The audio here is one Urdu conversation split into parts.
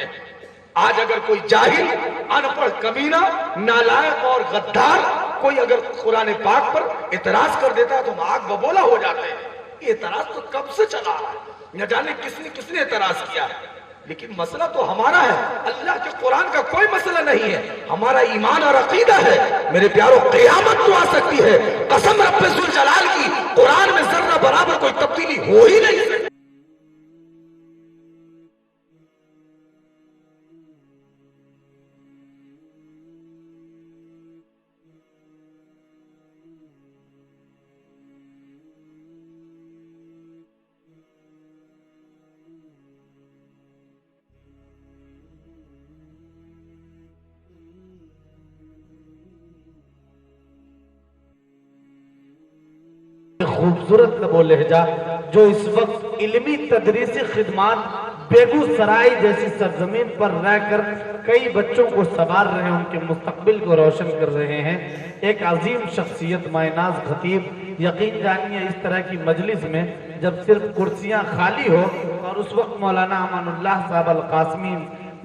ہیں۔ آج اگر کوئی جاہل، ان پڑھ، کمینہ، نالائق اور غدار کوئی اگر قرآن پاک پر اعتراض کر دیتا ہے تو ہم آگ ببولا ہو جاتے ہیں۔ یہ اعتراض تو کب سے چلا رہا ہے، نہ جانے کس نے اعتراض کیا ہے، لیکن مسئلہ تو ہمارا ہے، اللہ کے قرآن کا کوئی مسئلہ نہیں ہے، ہمارا ایمان اور عقیدہ ہے۔ میرے پیارو، قیامت تو آ سکتی ہے، قسم رب ذوالجلال کی، قرآن میں ذرہ برابر کوئی تبدیلی ہو ہی نہیں سکتی۔ خوبصورت لب و لہجہ جو اس وقت علمی تدریسی خدمات بیگو سرائی جیسی سرزمین پر رہ کر کئی بچوں کو سنوار رہے ہیں، ان کے مستقبل کو روشن کر رہے ہیں۔ ایک عظیم شخصیت مائناز خطیب، یقین جانیے اس طرح کی مجلس میں جب صرف کرسیاں خالی ہو اور اس وقت مولانا امان اللہ صاحب القاسمی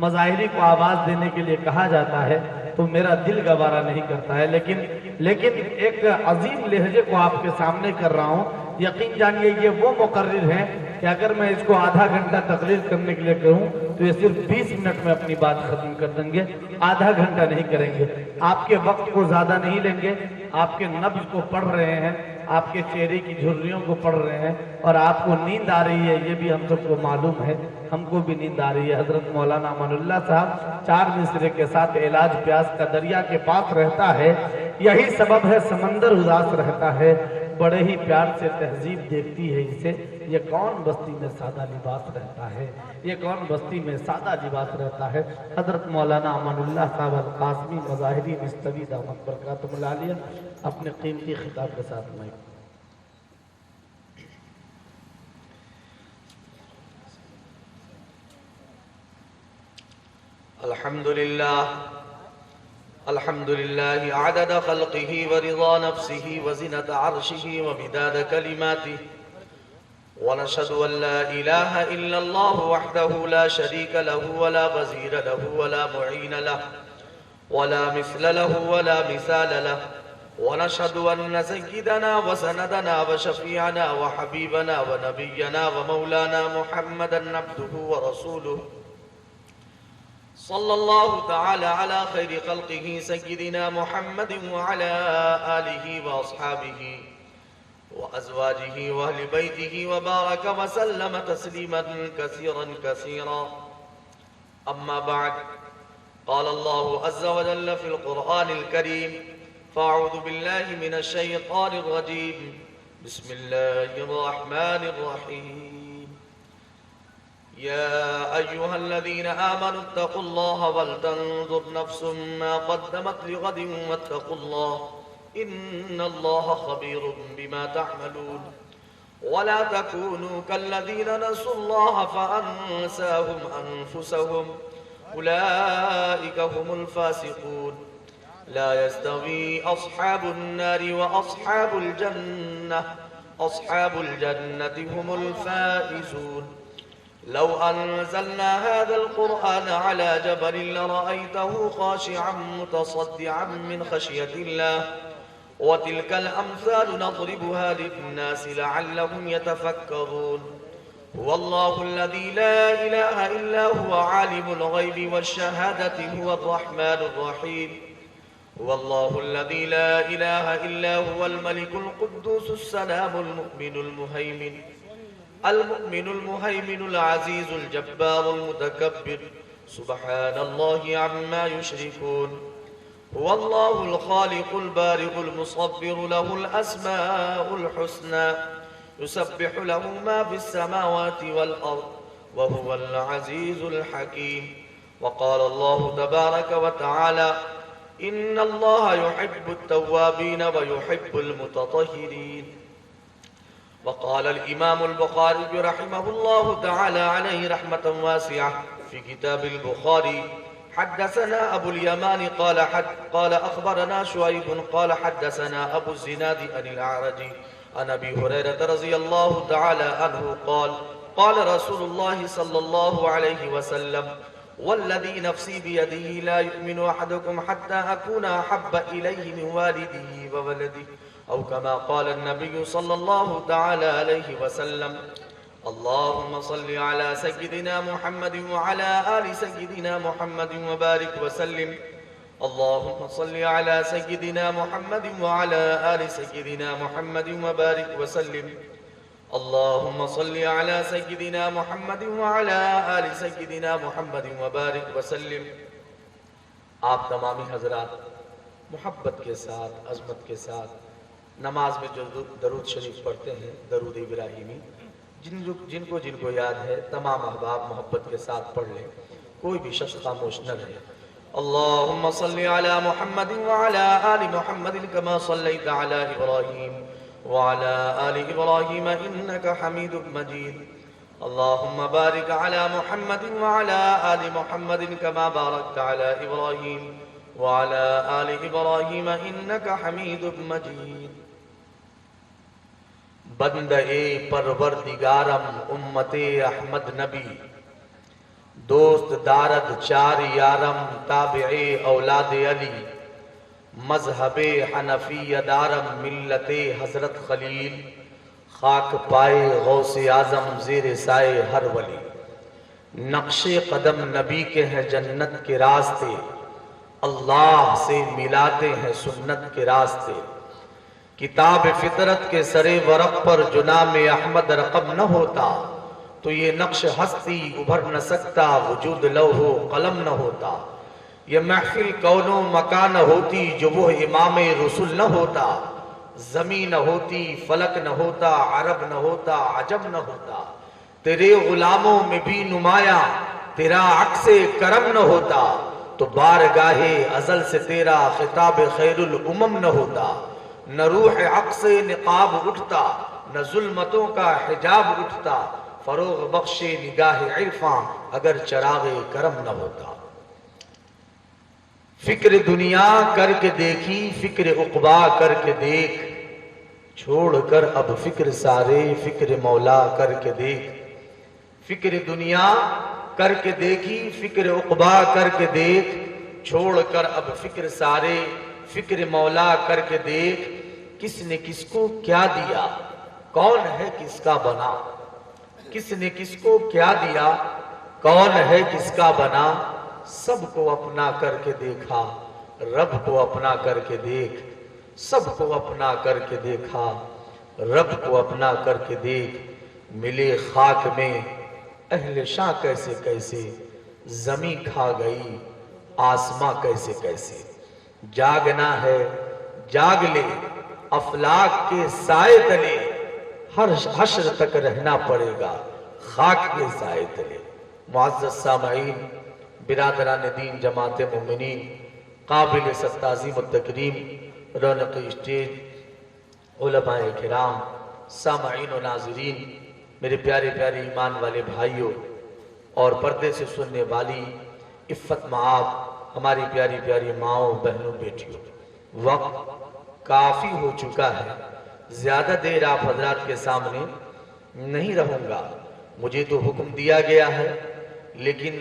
مظاہری کو آواز دینے کے لیے کہا جاتا ہے تو میرا دل گوارا نہیں کرتا ہے، لیکن ایک عظیم لہجے کو آپ کے سامنے کر رہا ہوں۔ یقین جانیے یہ وہ مقرر ہیں کہ اگر میں اس کو آدھا گھنٹہ تقریر کرنے کے لیے کہوں تو یہ صرف 20 منٹ میں اپنی بات ختم کر دیں گے، آدھا گھنٹہ نہیں کریں گے۔ آپ کے وقت کو زیادہ نہیں لیں گے، آپ کے نبض کو پڑھ رہے ہیں، آپ کے چہرے کی جھریوں کو پڑھ رہے ہیں، اور آپ کو نیند آ رہی ہے یہ بھی ہم سب کو معلوم ہے، ہم کو بھی نیند آ رہی ہے۔ حضرت مولانا امان اللہ صاحب 4 مصرے کے ساتھ علاج پیاس کا دریا کے پاس رہتا ہے، یہی سبب ہے سمندر اداس رہتا ہے، بڑے ہی پیار سے تہذیب دیکھتی ہے اسے، یہ کون بستی میں سادہ لباس رہتا ہے، یہ کون بستی میں سادہ لباس رہتا ہے۔ حضرت مولانا امان اللہ صاحب القاسمی مظاہری مستوی دامت برکاتہ العالیہ اپنے قیمتی خطاب کے ساتھ میں الحمد لله عدد خلقه ورضا نفسه وزنة عرشه ومداد كلماته، ونشهد أن لا إله إلا الله وحده لا شريك له ولا وزير له ولا معين له ولا مثل له ولا مثال له، ونشهد أن سيدنا وسندنا وشفيعنا وحبيبنا ونبينا ومولانا محمدا عبده ورسوله، صلى الله تعالى على خير خلقه سيدنا محمد وعلى آله وأصحابه وأزواجه وأهل بيته وبارك وسلم تسليما كثيرا كثيرا. أما بعد، قال الله عز وجل في القرآن الكريم: فأعوذ بالله من الشيطان الرجيم، بسم الله الرحمن الرحيم. يا أيها الذين آمنوا اتقوا الله ولتنظر نفس ما قدمت لغد واتقوا الله إن الله خبير بما تعملون. ولا تكونوا كالذين نسوا الله فأنساهم أنفسهم أولئك هم الفاسقون. لا يستوي أصحاب النار وأصحاب الجنة، أصحاب الجنة هم الفائزون. لو أنزلنا هذا القرآن على جبل لرأيته خاشعا متصدعا من خشية الله. وتلك الأمثال نضربها للناس لعلهم يتفكرون. هو الله الذي لا إله إلا هو عالم الغيب والشهادة هو الرحمن الرحيم. هو الله الذي لا إله إلا هو الملك القدوس السلام المؤمن المهيمن العزيز الجبار المتكبر، سبحان الله عما يشركون. هو الله الخالق البارئ المصبر، له الأسماء الحسنى، يسبح له ما في السماوات والأرض، وهو العزيز الحكيم. وقال الله تبارك وتعالى: إن الله يحب التوابين ويحب المتطهرين. وقال الإمام البخاري رحمه الله تعالى عليه رحمة واسعة في كتاب البخاري: حدثنا أبو اليمان قال أخبرنا شعيب قال حدثنا أبو الزناد عن الأعرج عن أبي هريرة رضي الله تعالى عنه قال: قال رسول الله صلى الله عليه وسلم: والذی نفسی بیدہ لا یؤمن احدکم حتی اکون احب الیہ من والدہ وولدہ او کما قال النبی صلی اللہ تعالی علیہ وسلم اللہم صل علی سیدنا محمد وعلی آل سیدنا محمد وبارک وسلم اللہم صل علی سیدنا محمد وعلی آل سیدنا محمد وبارک وسلم اللہم صل علی سیدنا محمد وعلی آل سیدنا محمد وبارک وسلم۔ آپ تمامی حضرات محبت کے ساتھ، عظمت کے ساتھ نماز میں جو درود شریف پڑھتے ہیں، درود ابراہیمی، جن کو یاد ہے تمام احباب محبت کے ساتھ پڑھ لیں، کوئی بھی شخص خاموش نہ رہے۔ اللہم صل علی محمد وعلی آل محمد کما صلیت علی ابراہیم وعلی آل ابراہیم انکا حمید مجید۔ اللہم بارک علی محمد وعلی آل محمد کما بارکت علی ابراہیم وعلی آل ابراہیم انکا حمید مجید۔ بندہ پروردگارم امت احمد نبی، دوست دارد چار یارم تابع اولاد علی، مذہب حنفی دارم ملت حضرت خلیل، خاک پائے غوث اعظم زیر سائے ہر ولی۔ نقش قدم نبی کے ہیں جنت کے راستے، اللہ سے ملاتے ہیں سنت کے راستے۔ کتاب فطرت کے سرے ورق پر جو نام احمد رقم نہ ہوتا تو یہ نقش ہستی ابھر نہ سکتا، وجود لوح و قلم نہ ہوتا۔ یہ محفل کون و مکان نہ ہوتی جو وہ امام رسول نہ ہوتا۔ زمین نہ ہوتی، فلک نہ ہوتا، عرب نہ ہوتا، عجم نہ ہوتا۔ تیرے غلاموں میں بھی نمایاں تیرا عکس کرم نہ ہوتا تو بارگاہ ازل سے تیرا خطاب خیر الامم نہ ہوتا۔ نہ روح حق سے نقاب اٹھتا، نہ ظلمتوں کا حجاب اٹھتا، فروغ بخش نگاہ عرفاں اگر چراغ کرم نہ ہوتا۔ فکر دنیا کر کے دیکھی، فکر عقبا کر کے دیکھ، چھوڑ کر اب فکر سارے فکر مولا کر کے دیکھ۔ فکر دنیا کر کے دیکھی، فکر عقبا کر کے دیکھ، چھوڑ کر اب فکر سارے فکر مولا کر کے دیکھ۔ کس نے کس کو کیا دیا، کون ہے کس کا بنا؟ کس نے کس کو کیا دیا، کون ہے کس کا بنا؟ سب کو اپنا کر کے دیکھا، رب کو اپنا کر کے دیکھ۔ سب کو اپنا کر کے دیکھا، رب کو اپنا کر کے دیکھ۔ ملے خاک میں اہل شاہ کیسے کیسے، زمین کھا گئی آسماں کیسے کیسے۔ جاگنا ہے جاگ لے، افلاک کے سائے تلے، ہر حشر تک رہنا پڑے گا خاک کے سائے تلے۔ معزز سامعین، برادران دین، جماعت مومنین، قابل تعظیم و تکریم، رونق اسٹیج، علماء کرام، سامعین و ناظرین، میرے پیارے پیارے ایمان والے بھائیوں اور پردے سے سننے والی عفت معاب ہماری پیاری پیاری ماؤں، بہنوں، بیٹیوں، وقت کافی ہو چکا ہے۔ زیادہ دیر آپ حضرات کے سامنے نہیں رہوں گا، مجھے تو حکم دیا گیا ہے، لیکن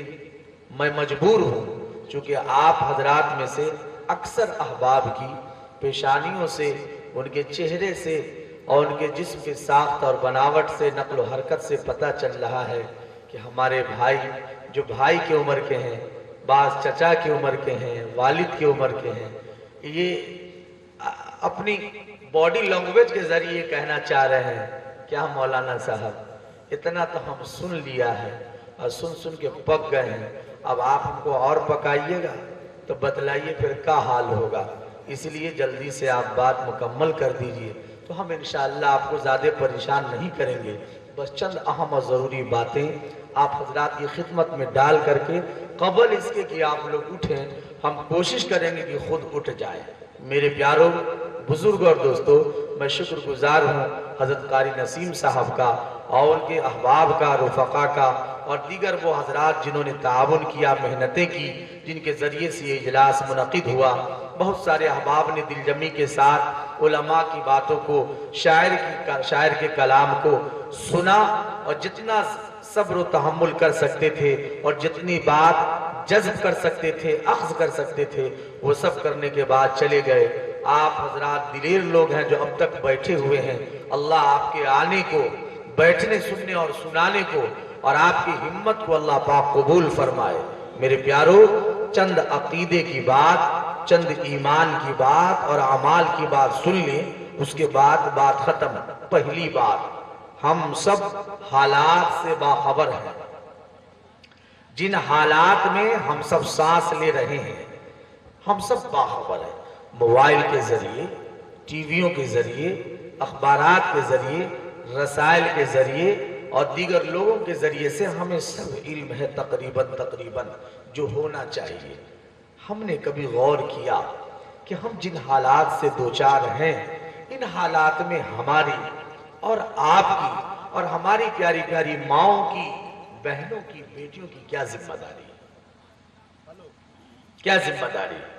میں مجبور ہوں، چونکہ آپ حضرات میں سے اکثر احباب کی پیشانیوں سے، ان کے چہرے سے اور ان کے جسم کے ساخت اور بناوٹ سے، نقل و حرکت سے پتہ چل رہا ہے کہ ہمارے بھائی جو بھائی کی عمر کے ہیں، بعض چچا کی عمر کے ہیں، والد کی عمر کے ہیں، یہ اپنی باڈی لینگویج کے ذریعے کہنا چاہ رہے ہیں کیا مولانا صاحب اتنا تو ہم سن لیا ہے اور سن کے پک گئے ہیں، اب آپ ہم کو اور پکائیے گا تو بتلائیے پھر کیا حال ہوگا۔ اس لیے جلدی سے آپ بات مکمل کر دیجئے تو ہم انشاءاللہ آپ کو زیادہ پریشان نہیں کریں گے۔ بس چند اہم اور ضروری باتیں آپ حضرات کی خدمت میں ڈال کر کے قبل اس کے کہ آپ لوگ اٹھیں، ہم کوشش کریں گے کہ خود اٹھ جائیں۔ میرے پیاروں، بزرگ اور دوستو، میں شکر گزار ہوں حضرت قاری نسیم صاحب کا اور ان کے احباب کا، رفقا کا اور دیگر وہ حضرات جنہوں نے تعاون کیا، محنتیں کی، جن کے ذریعے سے یہ اجلاس منعقد ہوا۔ بہت سارے احباب نے دل جمی کے ساتھ علماء کی باتوں کو، شاعر کے کلام کو سنا اور جتنا صبر و تحمل کر سکتے تھے اور جتنی بات جذب کر سکتے تھے، اخذ کر سکتے تھے، وہ سب کرنے کے بعد چلے گئے۔ آپ حضرات دلیر لوگ ہیں جو اب تک بیٹھے ہوئے ہیں، اللہ آپ کے آنے کو، بیٹھنے سننے اور سنانے کو اور آپ کی ہمت کو اللہ پاک قبول فرمائے۔ میرے پیارو، چند عقیدے کی بات، چند ایمان کی بات اور اعمال کی بات سن لیں، اس کے بعد بات ختم۔ پہلی بات، ہم سب حالات سے باخبر ہیں۔ جن حالات میں ہم سب سانس لے رہے ہیں ہم سب باخبر ہیں۔ موبائل کے ذریعے، ٹی ویوں کے ذریعے، اخبارات کے ذریعے، رسائل کے ذریعے اور دیگر لوگوں کے ذریعے سے ہمیں سب علم ہے تقریباً جو ہونا چاہیے۔ ہم نے کبھی غور کیا کہ ہم جن حالات سے دوچار ہیں، ان حالات میں ہماری اور آپ کی اور ہماری پیاری پیاری ماؤں کی، بہنوں کی، بیٹیوں کی کیا ذمہ داری ہے؟ کیا ذمہ داری ہے؟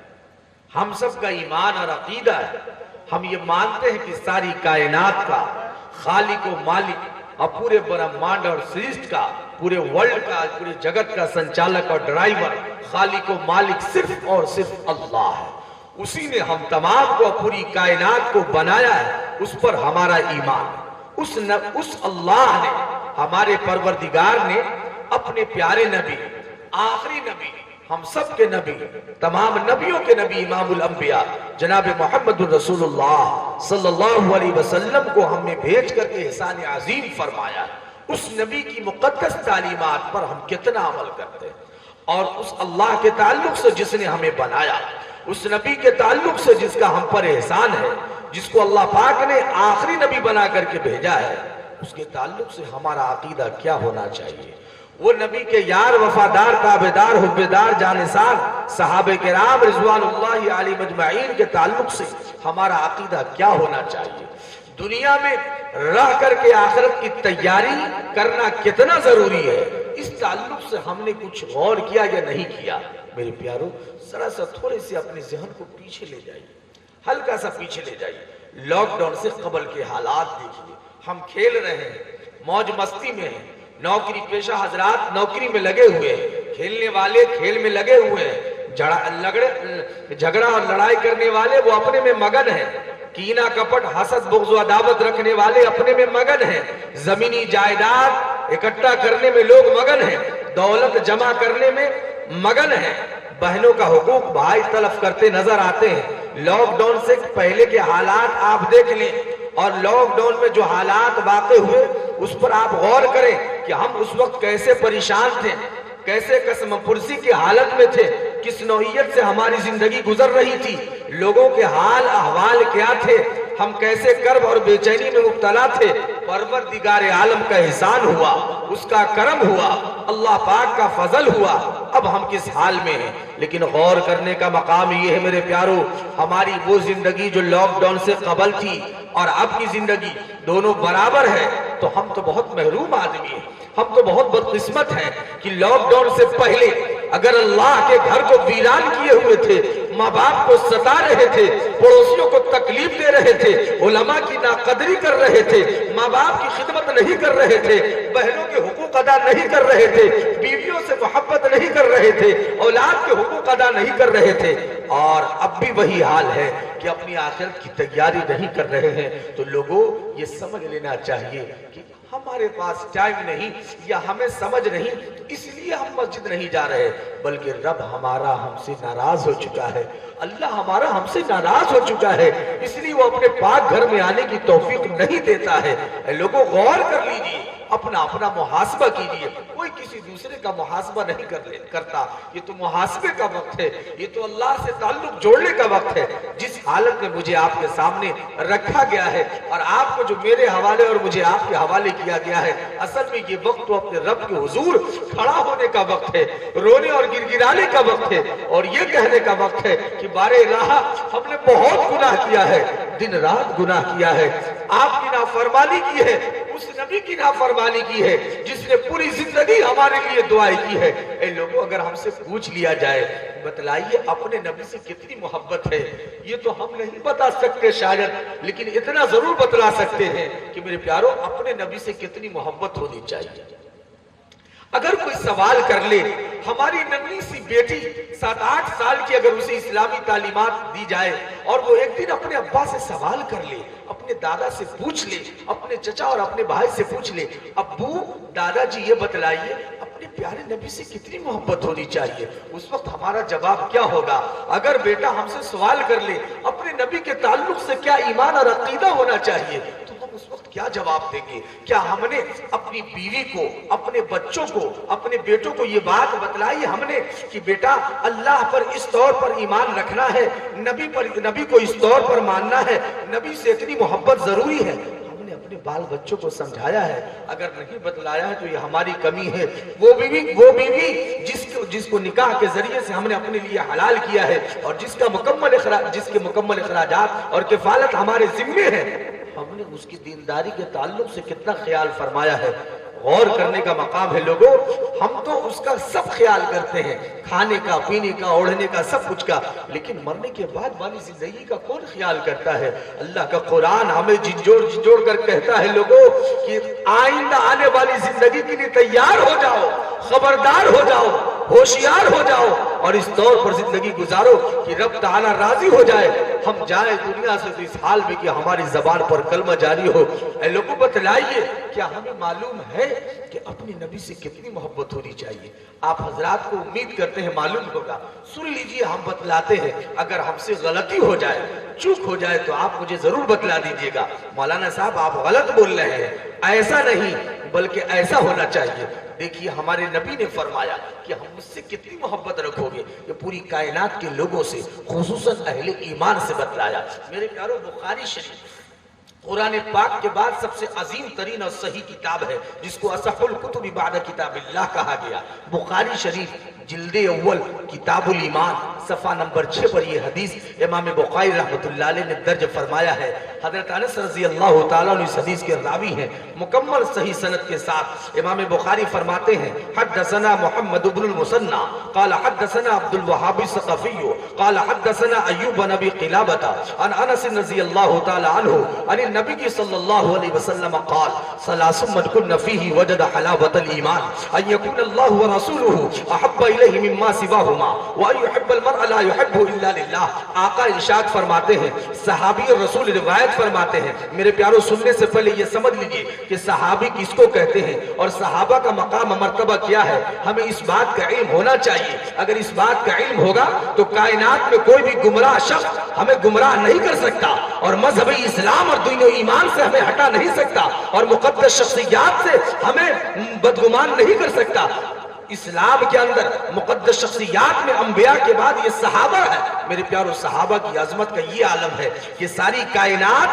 ہم سب کا ایمان اور عقیدہ ہے، ہم یہ مانتے ہیں کہ ساری کائنات کا خالق و مالک اور پورے برہمانڈ اور سرشت کا، پورے ورلڈ کا، پورے جگت کا سنچالک اور ڈرائیور، خالق و مالک صرف اور صرف اللہ ہے۔ اسی نے ہم تمام کو، پوری کائنات کو بنایا ہے، اس پر ہمارا ایمان۔ اس اللہ نے، ہمارے پروردگار نے اپنے پیارے نبی، آخری نبی، ہم سب کے نبی، تمام نبیوں کے نبی، امام الانبیاء جناب محمد الرسول اللہ صلی اللہ علیہ وسلم کو ہم نے بھیج کر کے احسان عظیم فرمایا۔ اس نبی کی مقدس تعلیمات پر ہم کتنا عمل کرتے ہیں، اور اس اللہ کے تعلق سے جس نے ہمیں بنایا، اس نبی کے تعلق سے جس کا ہم پر احسان ہے، جس کو اللہ پاک نے آخری نبی بنا کر کے بھیجا ہے، اس کے تعلق سے ہمارا عقیدہ کیا ہونا چاہیے؟ وہ نبی کے یار، وفادار، تابعدار، حبیدار، جانثار صحابہ کرام رضوان اللہ علیہ مجمعین کے تعلق سے ہمارا عقیدہ کیا ہونا چاہیے؟ دنیا میں رہ کر کے آخرت کی تیاری کرنا کتنا ضروری ہے، اس تعلق سے ہم نے کچھ غور کیا یا نہیں کیا؟ میرے پیارو، ذرا سا تھوڑے سے اپنے ذہن کو پیچھے لے جائیے، ہلکا سا پیچھے لے جائیے۔ لاک ڈاؤن سے قبل کے حالات دیکھیے، ہم کھیل رہے ہیں، موج مستی میں ہیں، نوکری پیشہ حضرات نوکری میں لگے ہوئے ہیں، کھیلنے والے کھیل میں لگے ہوئے ہیں، جھگڑا اور لڑائی کرنے والے وہ اپنے میں مگن ہیں، کینہ کپٹ حسد بغض و عداوت رکھنے والے اپنے میں مگن ہیں، زمینی جائیداد اکٹھا کرنے میں لوگ مگن ہیں، دولت جمع کرنے میں مگن ہیں، بہنوں کا حقوق بھائی تلف کرتے نظر آتے ہیں۔ لاک ڈاؤن سے پہلے کے حالات آپ دیکھ لیں اور لاک ڈاؤن میں جو حالات واقع ہوئے اس پر آپ غور کریں کہ ہم اس وقت کیسے پریشان تھے، کیسے قسم پرسی کی حالت میں تھے، کس نوعیت سے ہماری زندگی گزر رہی تھی، لوگوں کے حال احوال کیا تھے، ہم کیسے کرب اور بے چینی میں مبتلا تھے۔ پروردگار عالم کا احسان ہوا، اس کا کرم ہوا، اللہ پاک کا فضل ہوا، اب ہم کس حال میں ہیں۔ لیکن غور کرنے کا مقام یہ ہے میرے پیارو، ہماری وہ زندگی جو لاک ڈاؤن سے قبل تھی اور اب کی زندگی دونوں برابر ہے، تو ہم تو بہت محروم آدمی ہیں، ہم تو بہت بدقسمت ہیں کہ لاک ڈاؤن سے پہلے اگر اللہ کے گھر کو ویران کیے ہوئے تھے، ماں باپ کو ستا رہے تھے، پڑوسیوں کو تکلیف دے رہے تھے، علماء کی ناقدری کر رہے تھے، ماں باپ کی خدمت نہیں کر رہے تھے، بہنوں کے حقوق ادا نہیں کر رہے تھے، بیویوں سے محبت نہیں کر رہے تھے، اولاد کے حقوق ادا نہیں کر رہے تھے، اور اب بھی وہی حال ہے کہ اپنی آخرت کی تیاری نہیں کر رہے ہیں، تو لوگوں یہ سمجھ لینا چاہیے کہ ہمارے پاس ٹائم نہیں یا ہمیں سمجھ نہیں، اس لیے ہم مسجد نہیں جا رہے، بلکہ رب ہمارا ہم سے ناراض ہو چکا ہے، اللہ ہمارا ہم سے ناراض ہو چکا ہے، اس لیے وہ اپنے پاک گھر میں آنے کی توفیق نہیں دیتا ہے۔ اے لوگوں، غور کر لیجئے، اپنا محاسبہ کیجئے، کوئی کسی دوسرے کا محاسبہ نہیں کرتا، یہ تو محاسبے کا وقت ہے، یہ تو اللہ سے تعلق جوڑنے کا وقت ہے۔ جس حالت میں مجھے آپ کے سامنے رکھا گیا ہے اور آپ کو جو میرے حوالے اور مجھے آپ کے حوالے کیا گیا ہے، اصل میں یہ وقت تو اپنے رب کے حضور کھڑا ہونے کا وقت ہے، رونے اور گڑگڑانے کا وقت ہے، اور یہ کہنے کا وقت ہے کہ بارے الہ ہم نے بہت گناہ کیا ہے، دن رات گناہ کیا ہے، آپ کی نافرمانی کی ہے، اس نبی کی نافرمانی کی ہے جس نے پوری زندگی ہمارے لیے دعائیں کی ہے۔ اے لوگوں، اگر ہم سے پوچھ لیا جائے بتلائیے اپنے نبی سے کتنی محبت ہے، یہ تو ہم نہیں بتا سکتے شاید، لیکن اتنا ضرور بتلا سکتے ہیں کہ میرے پیاروں، اپنے نبی سے کتنی محبت ہونی چاہیے۔ اگر کوئی سوال کر لے، ہماری ننھی سی بیٹی 7-8 سال کی اگر اسے اسلامی تعلیمات دی جائے اور وہ ایک دن اپنے ابا سے سوال کر لے، اپنے دادا سے پوچھ لے، اپنے چچا اور اپنے بھائی سے پوچھ لے، ابو دادا جی یہ بتلائیے اپنے پیارے نبی سے کتنی محبت ہونی چاہیے، اس وقت ہمارا جواب کیا ہوگا؟ اگر بیٹا ہم سے سوال کر لے اپنے نبی کے تعلق سے کیا ایمان اور عقیدہ ہونا چاہیے، تو ہم اس وقت کیا جواب دیں گے؟ کیا ہم نے اپنی بیوی کو، اپنے بچوں کو، اپنے بیٹوں کو یہ بات بتلائی ہم نے کہ بیٹا اللہ پر اس طور پر ایمان رکھنا ہے، نبی کو اس طور پر ماننا ہے، نبی سے اتنی محبت ضروری ہے؟ ہم نے اپنے بال بچوں کو سمجھایا ہے؟ اگر نہیں بتلایا ہے تو یہ ہماری کمی ہے۔ وہ بیوی جس کو نکاح کے ذریعے سے ہم نے اپنے لیے حلال کیا ہے اور جس کے مکمل اخراجات اور کفالت ہمارے ذمے ہے، ہم نے اس کی دینداری کے تعلق سے کتنا خیال فرمایا ہے؟ غور کرنے کا مقام ہے لوگوں۔ ہم تو اس کا سب خیال کرتے ہیں، کھانے کا، پینے کا، اوڑھنے کا، سب کچھ کا، لیکن مرنے کے بعد والی زندگی کا کون خیال کرتا ہے؟ اللہ کا قرآن ہمیں جھنجھوڑ کر کہتا ہے لوگوں کہ آئندہ آنے والی زندگی کے لیے تیار ہو جاؤ، خبردار ہو جاؤ، ہوشیار ہو جاؤ اور اس طور پر زندگی گزارو کہ رب تعالیٰ راضی ہو جائے، ہم جائیں دنیا سے تو اس حال میں کہ ہماری زبان پر کلمہ جاری ہو۔ اے لوگوں بتلائیے، کیا ہمیں معلوم ہے کہ اپنے نبی سے کتنی محبت ہونی چاہیے؟ آپ حضرات کو امید کرتے ہیں معلوم ہوگا، سن لیجئے، ہم بتلاتے ہیں، اگر ہم سے غلطی ہو جائے، چوک ہو جائے تو آپ مجھے ضرور بتلا دیجئے گا، مولانا صاحب آپ غلط بول رہے ہیں، ایسا نہیں بلکہ ایسا ہونا چاہیے۔ دیکھیے ہمارے نبی نے فرمایا کہ ہم اس سے کتنی محبت رکھو گے، یہ پوری کائنات کے لوگوں سے، خصوصاً اہل ایمان سے بتلایا۔ میرے پیارو، بخاری شریف قرآن پاک کے بعد سب سے عظیم ترین اور صحیح کتاب ہے، جس کو اصح الکتب بعد کتاب اللہ کہا گیا۔ بخاری شریف جلد اول کتاب الایمان صفحہ نمبر 6 پر یہ حدیث امام بخاری رحمۃ اللہ علیہ نے درج فرمایا ہے۔ حضرت انس رضی اللہ تعالیٰ عنہ اس حدیث کے راوی ہیں، مکمل صحیح سند کے ساتھ۔ امام بخاری فرماتے ہیں حدثنا محمد بن المثنى قال حدثنا عبد الوهاب الثقفي قال حدثنا ایوب بن ابی قلابة عن انس رضی اللہ تعالیٰ عنہ عن النبی صلی اللہ علیہ وسلم قال ثلاث من كن فيه وجد حلاوة الإيمان ان يكون الله ورسوله احب الیہ مما سواہما وان يحب المرء لا يحبه الا للہ۔ آقا ارشاد فرماتے ہیں، صحابی اور رسول روایت فرماتے ہیں، میرے پیارو سننے سے پہلے یہ سمجھ لیجئے کہ صحابی کس کو کہتے ہیں اور صحابہ کا مقام مرتبہ کیا ہے، ہمیں اس بات کا علم ہونا چاہیے۔ اگر اس بات کا علم ہوگا تو کائنات میں کوئی بھی گمراہ شخص ہمیں گمراہ نہیں کر سکتا اور مذہب اسلام اور دین و ایمان سے ہمیں ہٹا نہیں سکتا اور مقدس شخصیات سے ہمیں بدگمان نہیں کر سکتا۔ اسلام کے اندر مقدس شخصیات میں انبیاء کے بعد یہ صحابہ ہے۔ میرے پیارو، صحابہ کی عظمت کا یہ عالم ہے کہ ساری کائنات،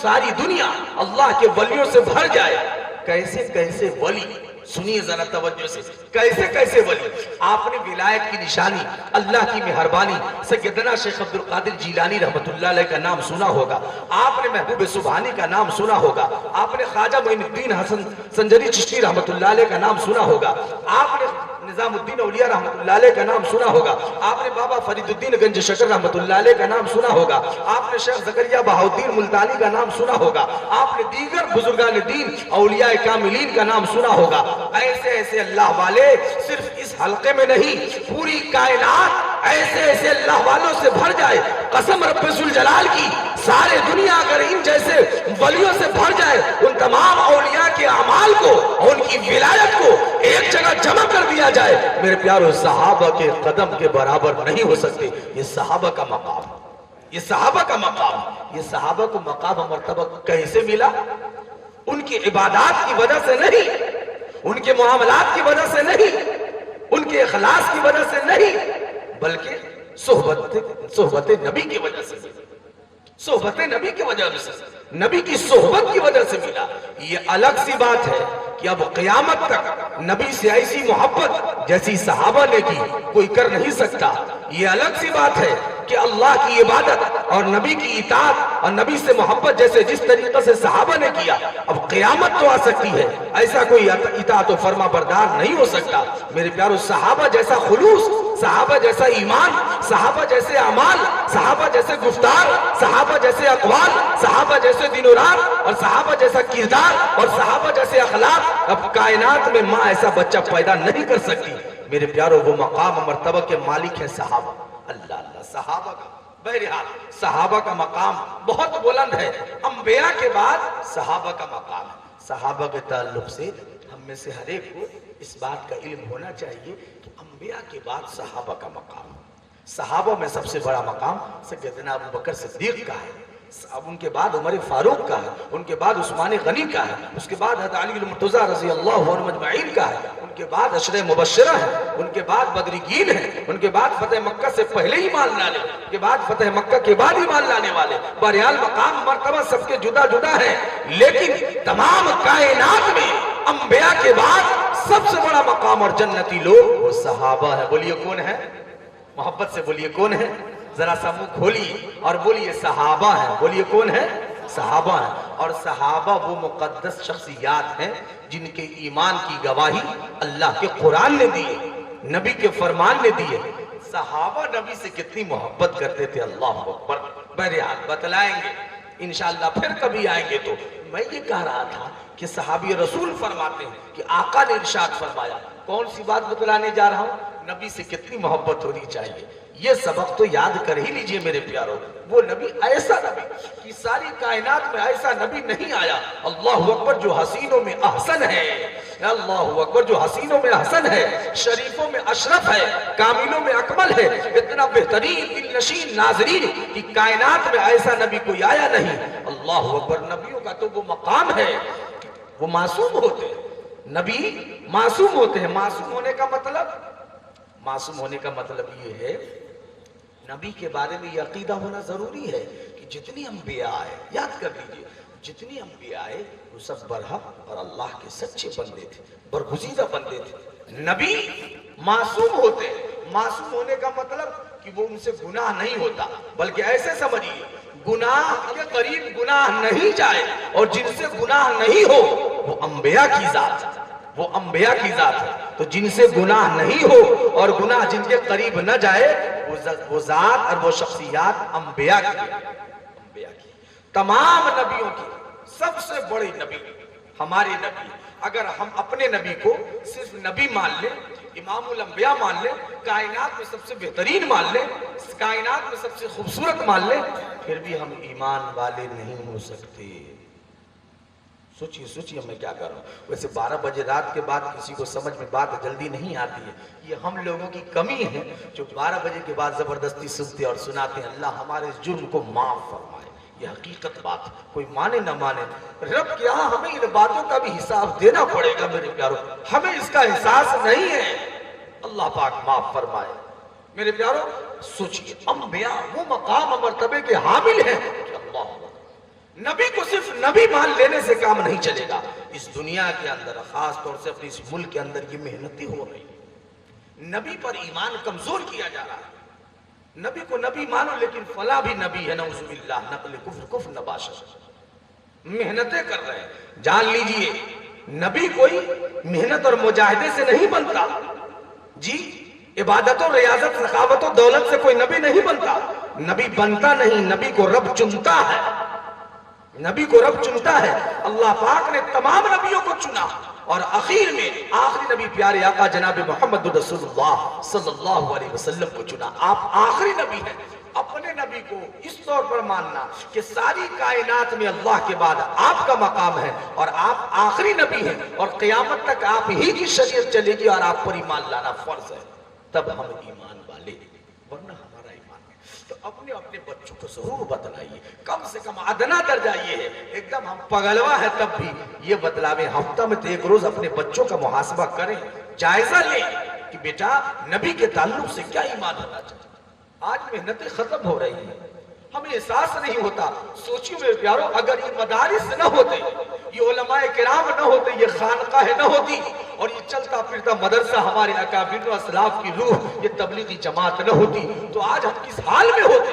ساری دنیا اللہ کے ولیوں سے بھر جائے۔ کیسے کیسے ولی، سنیے ذرا توجہ سے، کیسے کیسے ولی۔ آپ نے ولایت کی نشانی، اللہ کی مہربانی، سیدنا شیخ عبد القادر جیلانی رحمت اللہ علیہ کا نام سنا ہوگا، آپ نے محبوب سبحانی کا نام سنا ہوگا، آپ نے خواجہ معین الدین حسن سنجری چشتی رحمت اللہ علیہ کا نام سنا ہوگا، آپ نے نظام الدین اولیاء رحمت اللہ علیہ کا نام سنا ہوگا، آپ نے بابا فرید الدین گنج شکر رحمت اللہ علیہ کا نام سنا ہوگا، آپ نے شیخ زکریا بہاؤالدین ملتانی کا نام سنا ہوگا، آپ نے دیگر بزرگان دین اولیاء کاملین کا نام سنا ہوگا۔ ایسے ایسے اللہ والے صرف اس حلقے میں نہیں، پوری کائنات ایسے ایسے اللہ والوں سے بھر جائے، قسم رب ذوالجلال کی، سارے دنیا اگر ان جیسے ولیوں سے بھر جائے، ان تمام اولیاء کے اعمال کو، ان کی ولایت کو ایک جگہ جمع کر دیا جائے، میرے پیارو صحابہ کے قدم کے برابر نہیں ہو سکتے۔ یہ صحابہ کا مقام، یہ صحابہ کا مقام، یہ صحابہ کو مقام و مرتبہ کیسے ملا؟ ان کی عبادات کی وجہ سے نہیں، ان کے معاملات کی وجہ سے نہیں، ان کے اخلاص کی وجہ سے نہیں، بلکہ صحبت نبی کی وجہ سے، صحبت نبی کی وجہ سے، نبی کی صحبت کی وجہ سے ملا۔ یہ الگ سی بات ہے کہ اب قیامت تک نبی سے ایسی محبت جیسی صحابہ نے کی کوئی کر نہیں سکتا۔ یہ الگ سی بات ہے کہ اللہ کی عبادت اور نبی کی اطاعت اور نبی سے محبت جیسے جس طریقے سے صحابہ نے کیا، اب قیامت تو آ سکتی ہے، ایسا کوئی اطاعت و فرما بردار نہیں ہو سکتا۔ میرے پیارو، صحابہ جیسا خلوص، صحابہ جیسا ایمان، صحابہ جیسے اعمال، صحابہ جیسے گفتار، صحابہ جیسے اقوال، صحابہ جیسے دین و رات، اور صحابہ جیسا کردار، اور صحابہ جیسے اخلاق، اب کائنات میں ماں ایسا بچہ پیدا نہیں کر سکتی۔ میرے پیارو، وہ مقام و مرتبہ کے مالک ہیں صحابہ۔ اللہ اللہ، صحابہ کا بہرحال صحابہ کا مقام بہت بلند ہے۔ انبیاء کے بعد صحابہ کا مقام ہے۔ صحابہ کے تعلق سے ہم میں سے ہر ایک کو اس بات کا علم ہونا چاہیے کہ انبیاء کے بعد صحابہ کا مقام ہے۔ صحابہ میں سب سے بڑا مقام سیدنا ابو بکر صدیق کا ہے، اب ان کے بعد عمر فاروق کا ہے، ان کے بعد عثمان غنی کا ہے، اس کے بعد حضرت علی المرتضی رضی اللہ عنہ مجمعین کا ہے، ان کے بعد عشرہ مبشرہ ہے، ان کے بعد بدرگین ہے، ان کے بعد فتح مکہ سے پہلے ایمان لانے، ان کے بعد فتح مکہ کے بعد ایمان لانے والے۔ بہرحال مقام مرتبہ سب کے جدا جدا ہے، لیکن تمام کائنات میں انبیاء کے بعد سب سے بڑا مقام اور جنتی لوگ وہ صحابہ ہے۔ بولیے کون ہے؟ محبت سے بولیے کون ہے؟ ذرا سا منہ کھولیے اور بولیے صحابہ ہیں۔ بولیے کون ہے؟ صحابہ ہیں۔ اور صحابہ وہ مقدس شخصیات ہیں جن کے ایمان کی گواہی اللہ کے قرآن نے دی، نبی کے فرمان نے دی۔ صحابہ نبی سے کتنی محبت کرتے تھے، اللہ اکبر۔ بہرحال بتلائیں گے انشاءاللہ، پھر کبھی آئیں گے تو۔ میں یہ کہہ رہا تھا کہ صحابی رسول فرماتے ہیں کہ آقا نے ارشاد فرمایا، کون سی بات بتلانے جا رہا ہوں؟ نبی سے کتنی محبت ہونی چاہیے۔ یہ سبق تو یاد کر ہی لیجئے میرے پیاروں، وہ نبی ایسا نبی کہ ساری کائنات میں ایسا نبی نہیں آیا، اللہ اکبر، جو حسینوں میں احسن ہے، اللہ اکبر، جو حسینوں میں احسن ہے، شریفوں میں اشرف ہے، کاملوں میں اکمل ہے، اتنا بہترین دل نشین ناظرین کہ کائنات میں ایسا نبی کوئی آیا نہیں۔ اللہ اکبر۔ نبیوں کا تو وہ مقام ہے، وہ معصوم ہوتے ہیں، نبی معصوم ہوتے ہیں۔ معصوم ہونے کا مطلب یہ ہے، نبی کے بارے میں یہ عقیدہ ہونا ضروری ہے کہ جتنی انبیاء آئے، یاد کر لیجئے، جتنی انبیاء آئے وہ سب برحق اور اللہ کے سچے بندے تھے، برگزیدہ بندے تھے۔ نبی معصوم ہوتے ہیں۔ معصوم ہونے کا مطلب کہ وہ ان سے گناہ نہیں ہوتا، بلکہ ایسے سمجھیے، گناہ کے قریب گناہ نہیں جائے، اور جن سے گناہ نہیں ہو وہ انبیاء کی ذات ہے، وہ انبیاء کی ذات ہے۔ تو جن سے گناہ نہیں ہو اور گناہ جن کے قریب نہ جائے، وہ ذات اور وہ شخصیات انبیاء کی۔ تمام نبیوں کی سب سے بڑے نبی ہمارے نبی۔ اگر ہم اپنے نبی کو صرف نبی مان لیں، امام الانبیاء مان لیں، کائنات میں سب سے بہترین مان لیں، کائنات میں سب سے خوبصورت مان لیں، پھر بھی ہم ایمان والے نہیں ہو سکتے۔ سوچیے میں کیا کر رہا ہوں۔ ویسے 12 بجے رات کے بعد کسی کو سمجھ میں بات جلدی نہیں آتی ہے، یہ ہم لوگوں کی کمی ہے جو 12 بجے کے بعد زبردستی سنتے اور سناتے ہیں۔ اللہ ہمارے اس جرم کو معاف فرمائے، یہ حقیقت بات، کوئی مانے نہ مانے، رب کے ہاں ہمیں ان باتوں کا بھی حساب دینا پڑے گا میرے پیاروں، ہمیں اس کا احساس نہیں ہے۔ اللہ پاک معاف فرمائے۔ میرے پیاروں سوچیے، انبیاء وہ مقام و مرتبے کے حامل ہیں کہ اللہ نبی کو صرف نبی مان لینے سے کام نہیں چلے گا۔ اس دنیا کے اندر، خاص طور سے اپنے اس ملک کے اندر یہ محنتیں ہو رہی ہیں، نبی پر ایمان کمزور کیا جا رہا ہے۔ نبی کو نبی مانو لیکن فلاں بھی نبی ہے، نعوذ باللہ، نقل کفر نباشت، محنتیں کر رہے ہیں۔ جان لیجئے نبی کوئی محنت اور مجاہدے سے نہیں بنتا، جی عبادت و ریاضت، ثقافت و دولت سے کوئی نبی نہیں بنتا۔ نبی بنتا نہیں، نبی کو رب چنتا ہے، نبی کو رب چنتا ہے۔ اللہ پاک نے تمام نبیوں کو چنا اور آخر میں آخری نبی پیارے آقا جناب محمد رسول اللہ صلی اللہ علیہ وسلم کو چنا۔ آپ آخری نبی ہیں۔ اپنے نبی کو اس طور پر ماننا کہ ساری کائنات میں اللہ کے بعد آپ کا مقام ہے اور آپ آخری نبی ہیں اور قیامت تک آپ ہی کی شریعت چلے گی اور آپ پر ایمان لانا فرض ہے، تب ہم ایمان والے، ورنہ ہمارا ایمان ہے۔ تو اپنے بچوں کو ضرور بتلائیے، کم سے کم ادنا درجہ یہ ہے، ایک دم ہم پگلوا ہے تب بھی یہ بتلاویں، ہفتہ میں تو ایک روز اپنے بچوں کا محاسبہ کریں، جائزہ لیں کہ بیٹا نبی کے تعلق سے کیا ایمان ہونا چاہیے۔ آج محنتیں ختم ہو رہی ہیں، ہمیں احساس نہیں ہوتا۔ سوچیے میرے پیاروں، اگر یہ مدارس نہ ہوتے، یہ علماء کرام نہ ہوتے، یہ خانقاہ نہ ہوتی اور یہ چلتا پھرتا مدرسہ ہمارے اکابر و اسلاف کی روح، یہ تبلیغی جماعت نہ ہوتی، تو آج ہم کس حال میں ہوتے۔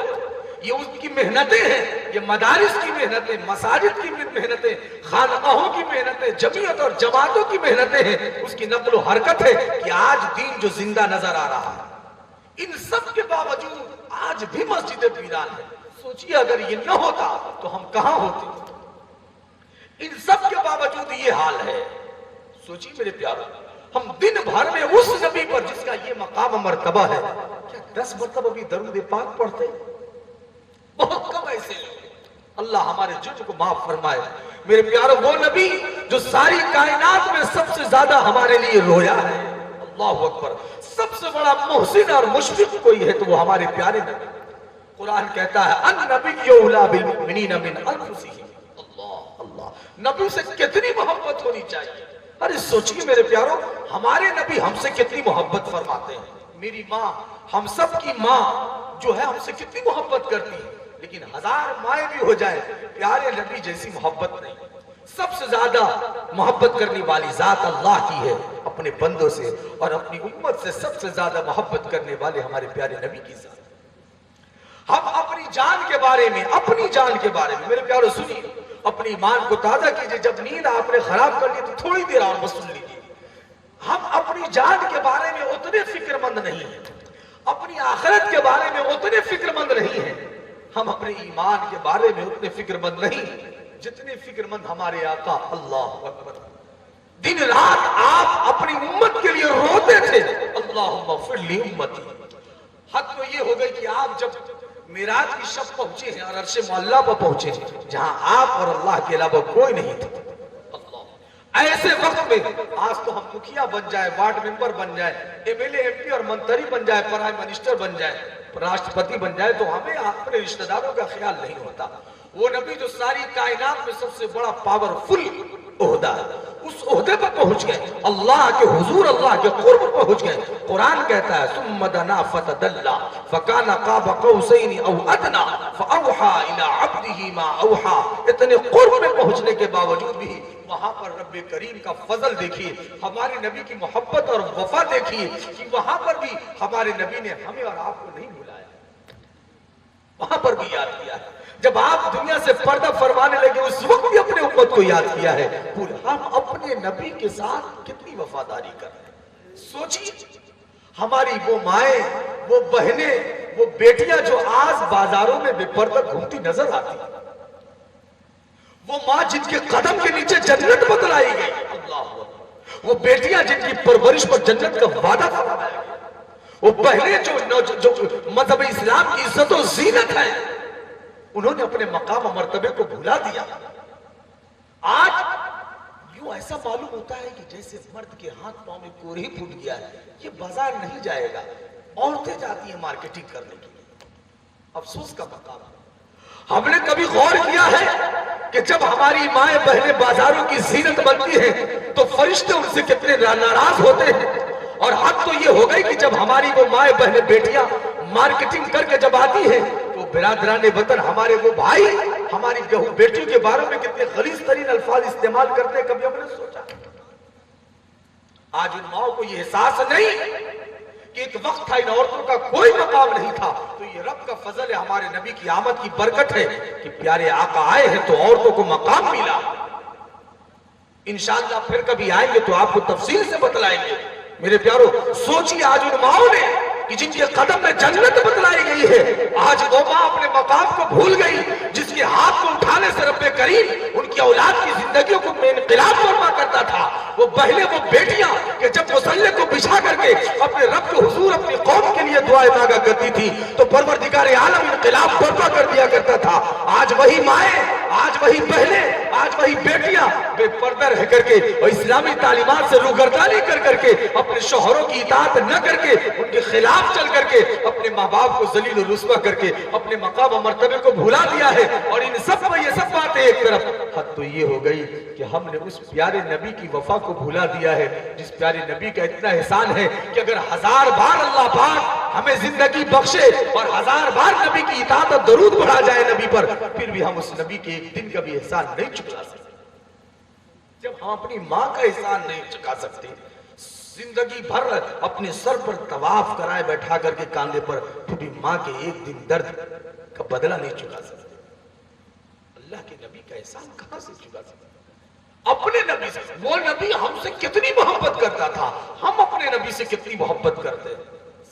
یہ اس کی محنتیں ہیں، یہ مدارس کی محنتیں، مساجد کی محنتیں، خانقاہوں کی محنتیں، جمعیت اور جماعتوں کی محنتیں ہیں، اس کی نقل و حرکت ہے کہ آج دین جو زندہ نظر آ رہا ہے، ان سب کے باوجود آج بھی مسجد ویران ہے. سوچیے اگر یہ نہ ہوتا تو ہم کہاں ہوتے. ان سب کے باوجود یہ حال ہے. سوچیے میرے پیارو, ہم دن بھر میں اس نبی پر جس کا یہ مقام مرتبہ ہے کیا 10 مرتبہ بھی درود پاک پڑھتے؟ بہت کم ایسے لوگ. اللہ ہمارے جرم کو معاف فرمائے. میرے پیارو, وہ نبی جو ساری کائنات میں سب سے زیادہ ہمارے لیے رویا ہے, اللہ اکبر, سب سے بڑا محسن اور مشفق کوئی ہے تو وہ ہمارے پیارے نبی. قرآن کہتا ہے النبی اولی بالمؤمنین من انفسہم. اللہ اللہ, نبی سے کتنی محبت ہونی چاہیے. ارے سوچیے میرے پیارو, ہمارے نبی ہم سے کتنی محبت فرماتے ہیں. میری ماں, ہم سب کی ماں جو ہے ہم سے کتنی محبت کرتی ہے, لیکن 1000 مائیں بھی ہو جائے پیارے نبی جیسی محبت نہیں. سب سے زیادہ محبت کرنے والی ذات اللہ کی ہے اپنے بندوں سے, اور اپنی امت سے سب سے زیادہ محبت کرنے والے ہمارے پیارے نبی کی ذات. ہم اپنی جان کے بارے میں, اپنی جان کے بارے میں میرے پیارو سنیے, اپنی ایمان کو تازہ کیجئے. جب نیند آپ نے خراب کر لی تو تھوڑی دیر اور بس سن لیجیے. ہم اپنی جان کے بارے میں اتنے فکر مند نہیں ہیں, اپنی آخرت کے بارے میں اتنے فکر مند نہیں ہیں, ہم اپنے ایمان کے بارے میں اتنے فکر مند نہیں جتنے فکر مند ہمارے آقا. اللہ اکبر, دن رات آپ اپنی امت کے لیے روتے تھے, اللہم اغفر لی امتی. حد تو یہ ہو گئی کہ آپ جب معراج کی شب پہنچے ہیں اور عرش معلیٰ پر پہنچے ہیں جہاں آپ اور اللہ کے علاوہ کوئی نہیں تھا. ایسے وقت میں آج تو ہم مکھیا بن جائے, وارڈ ممبر بن جائے, M L A, M P اور منتری بن جائے, پرائم منسٹر بن جائے, راشٹرپتی بن جائے, تو ہمیں اپنے رشتہ داروں کا خیال نہیں ہوتا. وہ نبی جو ساری کائنات میں سب سے بڑا پاورفل عہدہ ہے, اس عہدے پر پہنچ گئے, اللہ کے حضور, اللہ کے قرب پہنچ گئے. قرآن کہتا ہے ثم دنا فتدلى فكان قاب قوسين او ادنى فاوحى الى عبده ما اوحى. اتنے قرب میں پہنچنے کے باوجود بھی وہاں پر رب کریم کا فضل دیکھیے, ہمارے نبی کی محبت اور وفا دیکھیے کہ وہاں پر بھی ہمارے نبی نے ہمیں اور آپ کو نہیں بلایا, وہاں پر بھی یاد کیا ہے. جب آپ دنیا سے پردہ فرمانے لگے اس وقت بھی اپنے امت کو یاد کیا ہے. ہم اپنے نبی کے ساتھ کتنی وفاداری کر رہے ہیں. سوچیے ہماری وہ مائیں, وہ بہنیں, وہ بیٹیاں جو آج بازاروں میں بے پردہ گھومتی نظر آتی ہیں, وہ ماں جن کے قدم کے نیچے جنت بتلائی گئی, اللہ, وہ بیٹیاں جن کی پرورش پر جنت کا وعدہ فرمایا گیا, وہ بہنیں جو مذہب اسلام کی عزت و زینت ہے, انہوں نے اپنے مقام و مرتبے کو بھلا دیا. آج یوں ایسا معلوم ہوتا ہے کہ جیسے مرد کے ہاتھ پاؤں میں کوڑ ہی پھوٹ گیا ہے, یہ بازار نہیں جائے گا, عورتیں جاتی ہیں مارکیٹنگ کرنے کے لیے. افسوس کا مقام ہے. ہم نے کبھی غور کیا ہے کہ جب ہماری مائیں بہنیں بازاروں کی زینت بنتی ہیں تو فرشتے ان سے کتنے ناراض ہوتے ہیں. اور حق تو یہ ہو گئی کہ جب ہماری وہ مائیں بہنیں بیٹیاں مارکیٹنگ کر کے جب آتی ہیں تو برادران وطن, ہمارے وہ بھائی ہماری بہو بیٹیوں کے بارے میں کتنے غلیظ ترین الفاظ استعمال کرتے ہیں, کبھی ہم نے سوچا؟ آج ان ماؤں کو یہ احساس نہیں کہ ایک وقت تھا ان عورتوں کا کوئی مقام نہیں تھا. تو یہ رب کا فضل ہے, ہمارے نبی کی آمد کی برکت ہے کہ پیارے آقا آئے ہیں تو عورتوں کو مقام ملا. انشاءاللہ پھر کبھی آئیں گے تو آپ کو تفصیل سے بتلائیں گے. میرے پیارو سوچیے آج ان ماؤں نے کہ جن کے قدم میں جنت بتلائی گئی ہے, آج وہ ماں اپنے مقام کو بھول گئی جس کے ہاتھ کو اٹھانے سے رب کریم ان کی اولاد کی زندگیوں کو انقلاب فرما کرتا تھا. وہ بہنیں, وہ بیٹیاں کہ جب مصلے کو بچھا کر کے اپنے رب کے حضور اپنی قوم کے لیے دعائیں مانگا کرتی تھی تو پروردگار عالم انقلاب برپا کر دیا کرتا تھا. آج وہی مائیں, آج وہی بہنیں, آج وہی بیٹیاں بے پردہ رہ کر کے اور اسلامی تعلیمات سے روگردانی کر کر کے اپنے شوہروں کی اطاعت نہ کر کے ان کے خلاف چل کر کے اپنے ماں باپ کو ذلیل و رسوا کر کے اپنے مقام و مرتبے کو بھلا دیا ہے. اور ان سب میں یہ سب باتیں ایک طرف, حد تو یہ ہو گئی کہ ہم نے اس پیارے نبی کی وفا کو بھلا دیا ہے جس پیارے نبی کا اتنا احسان ہے کہ اگر 1000 بار اللہ پاک ہمیں زندگی بخشے اور 1000 بار نبی کی اطاعت اور درود بڑھا جائے نبی پر, پھر بھی ہم اس نبی کے ایک دن کا بھی احسان نہیں چکا سکتے. جب ہم اپنی ماں کا احسان نہیں چکا سکتے, زندگی بھر اپنے سر پر طواف کرائے بیٹھا کر کے کاندھے پر, تو بھی ماں کے ایک دن درد کا بدلہ نہیں چکا سکتے. اللہ کے نبی کا احسان کہاں سے چکا سکتے؟ اپنے نبی سے. وہ نبی ہم سے کتنی محبت کرتا تھا, ہم اپنے نبی سے کتنی محبت کرتے ہیں.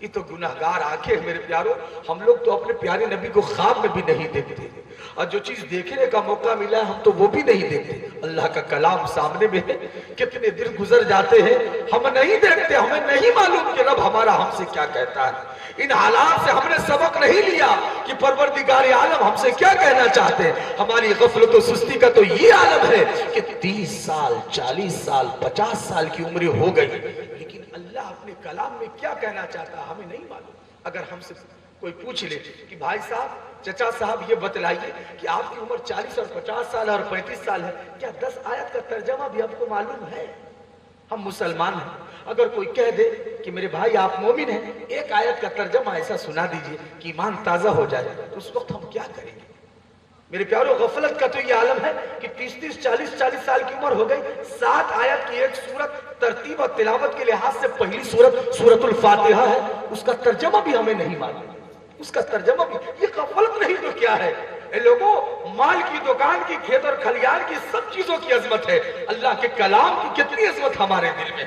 یہ تو گناہگار آنکھیں ہیں میرے پیاروں. ہم لوگ تو اپنے پیارے نبی کو خواب میں بھی نہیں دیکھتے, اور جو چیز دیکھنے کا موقع ملا ہے ہم تو وہ بھی نہیں دیکھتے. اللہ کا کلام سامنے میں ہے, کتنے دن گزر جاتے ہیں ہم نہیں دیکھتے. ہمیں نہیں معلوم کہ رب ہمارا ہم سے کیا کہتا ہے. ان حالات سے ہم نے سبق نہیں لیا کہ پروردگار عالم ہم سے کیا کہنا چاہتے ہیں. ہماری غفلت و سستی کا تو یہ عالم ہے کہ 30 سال 40 سال 50 سال کی عمر ہو گئی, لیکن اللہ اپنے کلام میں کیا کہنا چاہتا ہے ہمیں نہیں معلوم. اگر ہم سے کوئی پوچھ لے کہ بھائی صاحب, چچا صاحب, یہ بتلائیے کہ آپ کی عمر 40 اور 50 سال اور 35 سال ہے, کیا 10 آیت کا ترجمہ بھی آپ کو معلوم ہے؟ ہم مسلمان ہیں. اگر کوئی کہہ دے کہ میرے بھائی آپ مومن ہیں, ایک آیت کا ترجمہ ایسا سنا دیجئے کہ ایمان تازہ ہو جائے, تو اس وقت ہم کیا کریں گے؟ میرے پیاروں, غفلت کا تو یہ عالم ہے کہ 30 40 سال کی عمر ہو گئی, 7 آیت کی ایک سورت ترتیب اور تلاوت کے لحاظ سے پہلی سورت الفاتحہ ہے, اس کا ترجمہ بھی ہمیں نہیں معلوم. اس کا ترجمہ بھی, یہ غفلت نہیں تو کیا ہے؟ اے لوگوں, مال کی دکان کی, کھیت اور کھلیان کی, سب چیزوں کی عظمت ہے, اللہ کے کلام کی کتنی عظمت ہمارے دل میں.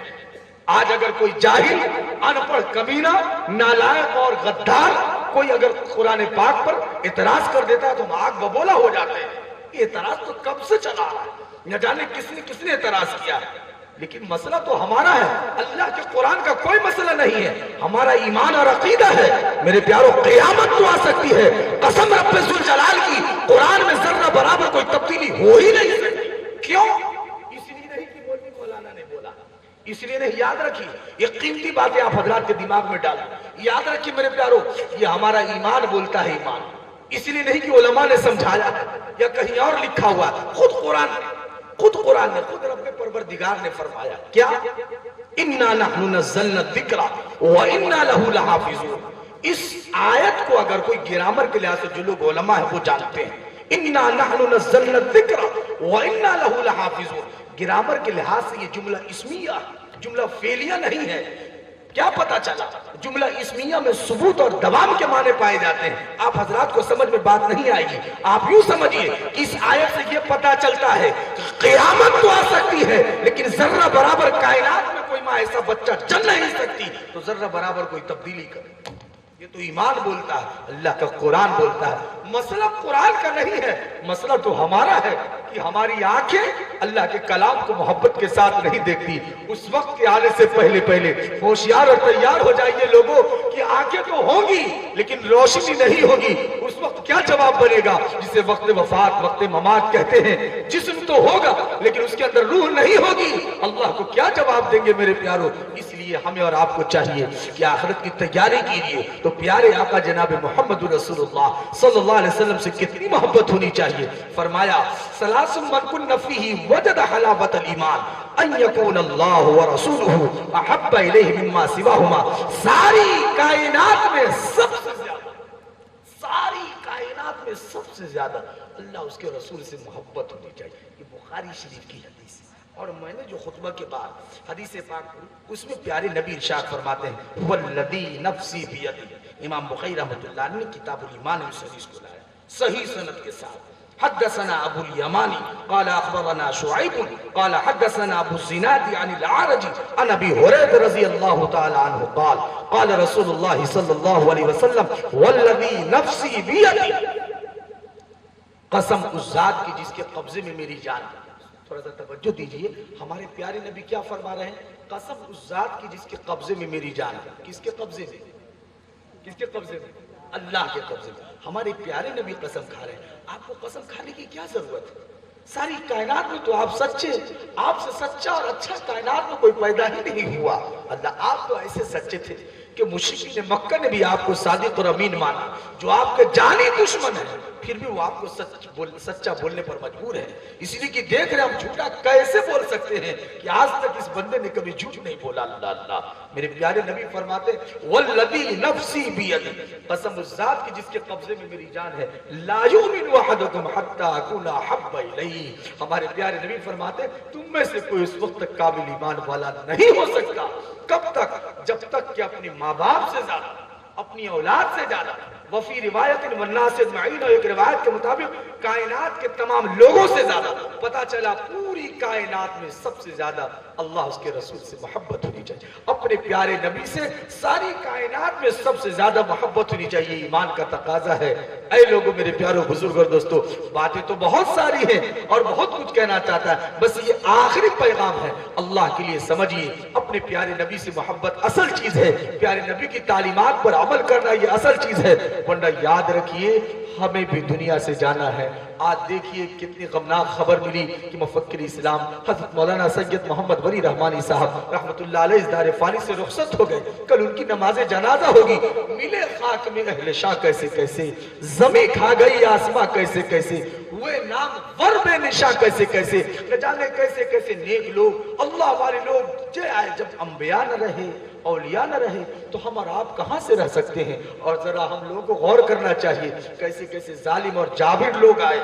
آج اگر کوئی جاہل, ان پڑھ, کمینہ, نالائق اور غدار کوئی اگر قرآن پاک پر اعتراض کر دیتا ہے تو ہم آگ ببولا ہو جاتے ہیں. یہ اعتراض تو کب سے چلا رہا ہے, نہ جانے کس نے اعتراض کیا ہے, لیکن مسئلہ تو ہمارا ہے. اللہ کے قرآن کا کوئی مسئلہ نہیں ہے, ہمارا ایمان اور عقیدہ ہے. میرے پیاروں, قیامت تو آ سکتی ہے, قسم رب ذوالجلال کی, قرآن میں ذرہ برابر کوئی تبدیلی ہو ہی نہیں سکتی. کیوں؟ اس لیے نہیں کہ مولوی مولانا نے بولا, اس لیے نہیں. یاد رکھیے, یہ قیمتی باتیں آپ حضرات کے دماغ میں ڈالیں. یاد رکھیے میرے پیاروں, یہ ہمارا ایمان بولتا ہے ایمان, اس لیے نہیں کہ علماء نے سمجھایا یا کہیں اور لکھا ہوا. خود قرآن نے, خود رب پروردگار نے فرمایا کیا؟ اِنَّا نَحْنُ نَزَّلْنَا الذِّكْرَ وَإِنَّا لَهُ لَحَافِظُونَ. اس آیت کو اگر کوئی گرامر کے لحاظ سے جو لوگ علماء ہیں وہ جانتے ہیں, اِنَّا نَحْنُ نَزَّلْنَا الذِّكْرَ وَإِنَّا لَهُ لَحَافِظُونَ. گرامر کے لحاظ سے یہ جملہ اسمیہ, جملہ فعلیہ نہیں ہے. کیا پتا چلا؟ جملہ اسمیہ میں ثبوت اور دوام کے معنی پائے جاتے ہیں. آپ حضرات کو سمجھ میں بات نہیں آئے گی. آپ یوں سمجھیے کہ اس آیت سے یہ پتا چلتا ہے کہ قیامت تو آ سکتی ہے, لیکن ذرہ برابر کائنات میں کوئی ماں ایسا بچہ جن نہیں سکتی تو ذرہ برابر کوئی تبدیلی کرے. یہ تو ایمان بولتا ہے, اللہ کا قرآن بولتا ہے. مسئلہ قرآن کا نہیں ہے, مسئلہ تو ہمارا ہے کہ ہماری آنکھیں اللہ کے کلام کو محبت کے ساتھ نہیں دیکھتی. اس وقت کے آنے سے پہلے ہوشیار اور تیار ہو جائیے لوگوں کہ آنکھیں تو ہوں گی لیکن روشنی نہیں ہوگی. اس وقت کیا جواب بنے گا جسے وقت وفات, وقت ممات کہتے ہیں؟ جسم تو ہوگا لیکن اس کے اندر روح نہیں ہوگی. اللہ کو کیا جواب دیں گے میرے پیاروں؟ اس لیے ہمیں اور آپ کو چاہیے کہ آخرت کی تیاری کیجیے. تو پیارے آقا جناب محمد رسول اللہ صلی اللہ علیہ وسلم سے کتنی محبت ہونی چاہیے. فرمایا ثلاث من کن فیہ وجد حلاوت الایمان ان یکون اللہ ورسولہ احب الیہ مما سواہما. ساری کائنات میں سب سے زیادہ اللہ اس کے رسول سے محبت ہونی چاہیے. یہ بخاری شریف کی حدیث ہے. اور میں نے جو خطبہ کے بعد حدیث پاک پڑھی اس میں پیارے نبی ارشاد فرماتے ہیں والذی نفسی بیدی. امام بخاری رحمۃ اللہ علیہ نے کتاب الایمان میں حدیث کو لایا صحیح سند کے ساتھ. حدثنا ابو الیمانی قال اخبرنا شعیب قال حدثنا ابو الزناد عن الاعرج عن ابی ہریرہ رضی اللہ تعالی عنہ قال قال رسول اللہ صلی اللہ علیہ وسلم والذی نفسی بیدی. قسم اس ذات کی جس کے قبضے میں میری جان. تھوڑا سا توجہ دیجئے, ہمارے پیارے نبی کیا فرما رہے ہیں؟ قسم اس ذات کی جس کے قبضے میں میری جان. کس کے قبضے میں؟ کس کے قبضے میں؟ اللہ کے قبضے میں. ہمارے پیارے نبی قسم کھا رہے ہیں. آپ کو قسم کھانے کی کیا ضرورت ہے؟ ساری کائنات میں تو آپ سچے, آپ سے سچا اور اچھا کائنات میں کوئی پیدا ہی نہیں ہوا. اللہ, آپ تو ایسے سچے تھے کہ مشرکین مکہ نے بھی آپ کو صادق اور امین مانا, جو آپ کے جانی دشمن ہیں پھر بھی وہ آپ کو سچا بولنے پر مجبور ہے. اس لیے کہ دیکھ رہے ہم جھوٹا کیسے بول سکتے ہیں کہ آج تک اس بندے نے کبھی جھوٹ نہیں بولا. اللہ اللہ. میرے پیارے نبی فرماتے والذی نفسی بیدی, قسم اس ذات کی جس کے قبضے میں میری جان ہے, لا یؤمن احدکم حتی اکون احب الیہ. ہمارے پیارے نبی فرماتے تم میں سے کوئی اس وقت تک کامل ایمان والا نہیں ہو سکتا. کب تک؟ جب تک کہ اپنی ماں باپ سے زیادہ, اپنی اولاد سے زیادہ, وفی روایت والناس اجمعین, ایک روایت کے مطابق کائنات کے تمام لوگوں سے زیادہ. پتا چلا پوری کائنات میں سب سے زیادہ اللہ اس کے رسول سے محبت ہونی چاہیے، اپنے پیارے نبی سے ساری کائنات میں سب سے زیادہ محبت ہونی چاہیے، ایمان کا تقاضا ہے۔ اے لوگوں، میرے پیاروں بزرگ اور دوستو، باتیں تو بہت ساری ہیں اور بہت کچھ کہنا چاہتا ہے، بس یہ آخری پیغام ہے، اللہ کے لیے سمجھیے، اپنے پیارے نبی سے محبت اصل چیز ہے، پیارے نبی کی تعلیمات پر عمل کرنا یہ اصل چیز ہے، ورنہ یاد رکھیے ہمیں بھی دنیا سے جانا ہے۔ آج دیکھیے کتنی غمناک خبر ملی کہ مفکر اسلام حضرت مولانا سید محمد ولی رحمانی صاحب رحمت اللہ علیہ اس دار فانی سے رخصت ہو گئے، کل ان کی نماز جنازہ ہوگی، ملے خاک میں اہل شاہ کیسے کیسے، زمیں کھا گئی آسماں کیسے کیسے، ہوئے نام ور بے نشاں کیسے کیسے، نہ جانے کیسے کیسے نیک لوگ، اللہ والے لوگ جے آئے، جب انبیاء نہ رہے، اولیاء نہ رہے تو ہم اور آپ کہاں سے رہ سکتے ہیں؟ اور ذرا ہم لوگوں کو غور کرنا چاہیے، کیسے کیسے ظالم اور جابر لوگ آئے،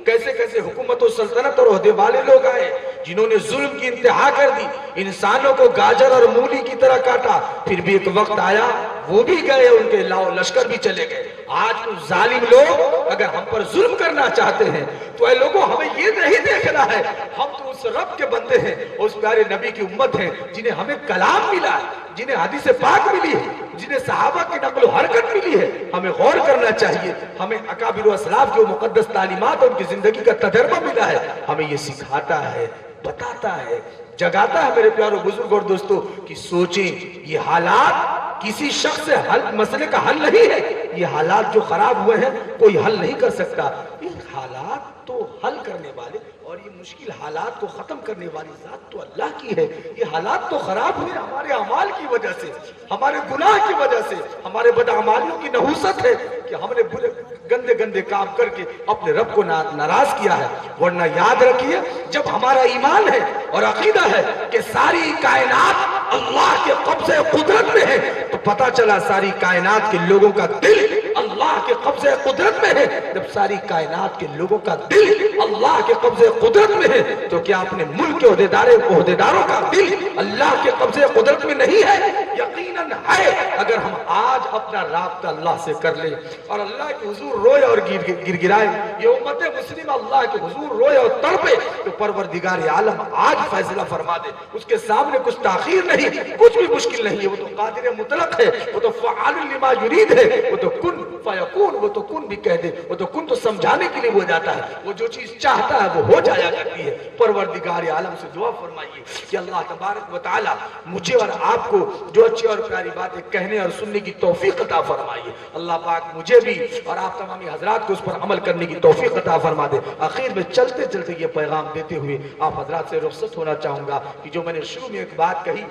کیسے کیسے حکومت و سلطنت اور عہدے والے لوگ آئے جنہوں نے ظلم کی انتہا کر دی، انسانوں کو گاجر اور مولی کی طرح کاٹا، پھر بھی ایک وقت آیا وہ بھی گئے، ان کے لاؤ لشکر بھی چلے گئے۔ آج کچھ ظالم لوگ اگر ہم پر ظلم کرنا چاہتے ہیں تو اے لوگوں ہمیں یہ نہیں دیکھنا ہے، ہم تو اس رب کے بندے ہیں، اس پیارے نبی کی امت ہیں جنہیں ہمیں کلام ملا ہے، جنہیں حدیث پاک ملی ہے، جنہیں صحابہ کی نقل و حرکت ملی ہے۔ ہمیں غور کرنا چاہیے، ہمیں اکابر و اسلاف کی مقدس تعلیمات اور ان کی زندگی کا تجربہ ملا ہے، ہمیں یہ سکھاتا ہے، بتاتا ہے، جگاتا ہے میرے پیاروں بزرگ اور دوستوں کہ سوچیں یہ حالات کسی شخص سے مسئلے کا حل نہیں ہے، یہ حالات جو خراب ہوئے ہیں کوئی حل نہیں کر سکتا، یہ حالات تو حل کرنے والے اور یہ مشکل حالات کو ختم کرنے والی ذات تو اللہ کی ہے۔ یہ حالات تو خراب ہوئے ہمارے اعمال کی وجہ سے، ہمارے گناہ کی وجہ سے، ہمارے بدعمالیوں کی نحوست ہے کہ ہم نے برے گندے گندے کام کر کے اپنے رب کو ناراض کیا ہے، ورنہ یاد رکھیے جب ہمارا ایمان ہے اور عقیدہ ہے کہ ساری کائنات اللہ کے قبضے قدرت میں ہے، تو پتہ چلا ساری کائنات کے لوگوں کا دل اللہ کے قبضے قدرت میں ہے۔ جب ساری کائنات کے لوگوں کا دل اللہ کے قبضے قدرت میں ہے تو کیا اپنے ملک کے عہدیداروں کا دل اللہ کے قبضے قدرت میں نہیں ہے؟ یقیناً ہے۔ اگر ہم آج اپنا رابطہ اللہ سے کر لیں اور اللہ کے حضور روئے اور گر گرائے، یہ امت مسلمہ اللہ کے حضور روئے اور تڑپے، تو پروردگار عالم آج فیصلہ فرما دے، اس کے سامنے کچھ تاخیر نہیں، کچھ بھی مشکل نہیں ہے، وہ تو قادر مطلق ہے، وہ تو فعال لما یرید ہے، وہ تو کن فیکون، وہ تو کن بھی کہہ دے، وہ تو کن تو سمجھانے کے لیے ہو جاتا ہے، وہ جو چیز چاہتا ہے وہ ہو جایا کرتی ہے۔ پروردگار عالم سے دعا فرمائیے کہ اللہ تبارک و تعالی مجھے اور آپ کو جو اچھی اور پیاری باتیں کہنے اور سننے کی توفیق عطا فرمائیے، اللہ پاک مجھے بھی اور آپ تمامی حضرات کو اس پر عمل کرنے کی توفیق عطا فرما دے۔ آخر میں چلتے چلتے یہ پیغام دیتے ہوئے آپ حضرات سے رخصت ہونا چاہوں گا کہ جو میں نے شروع میں ایک بات کہی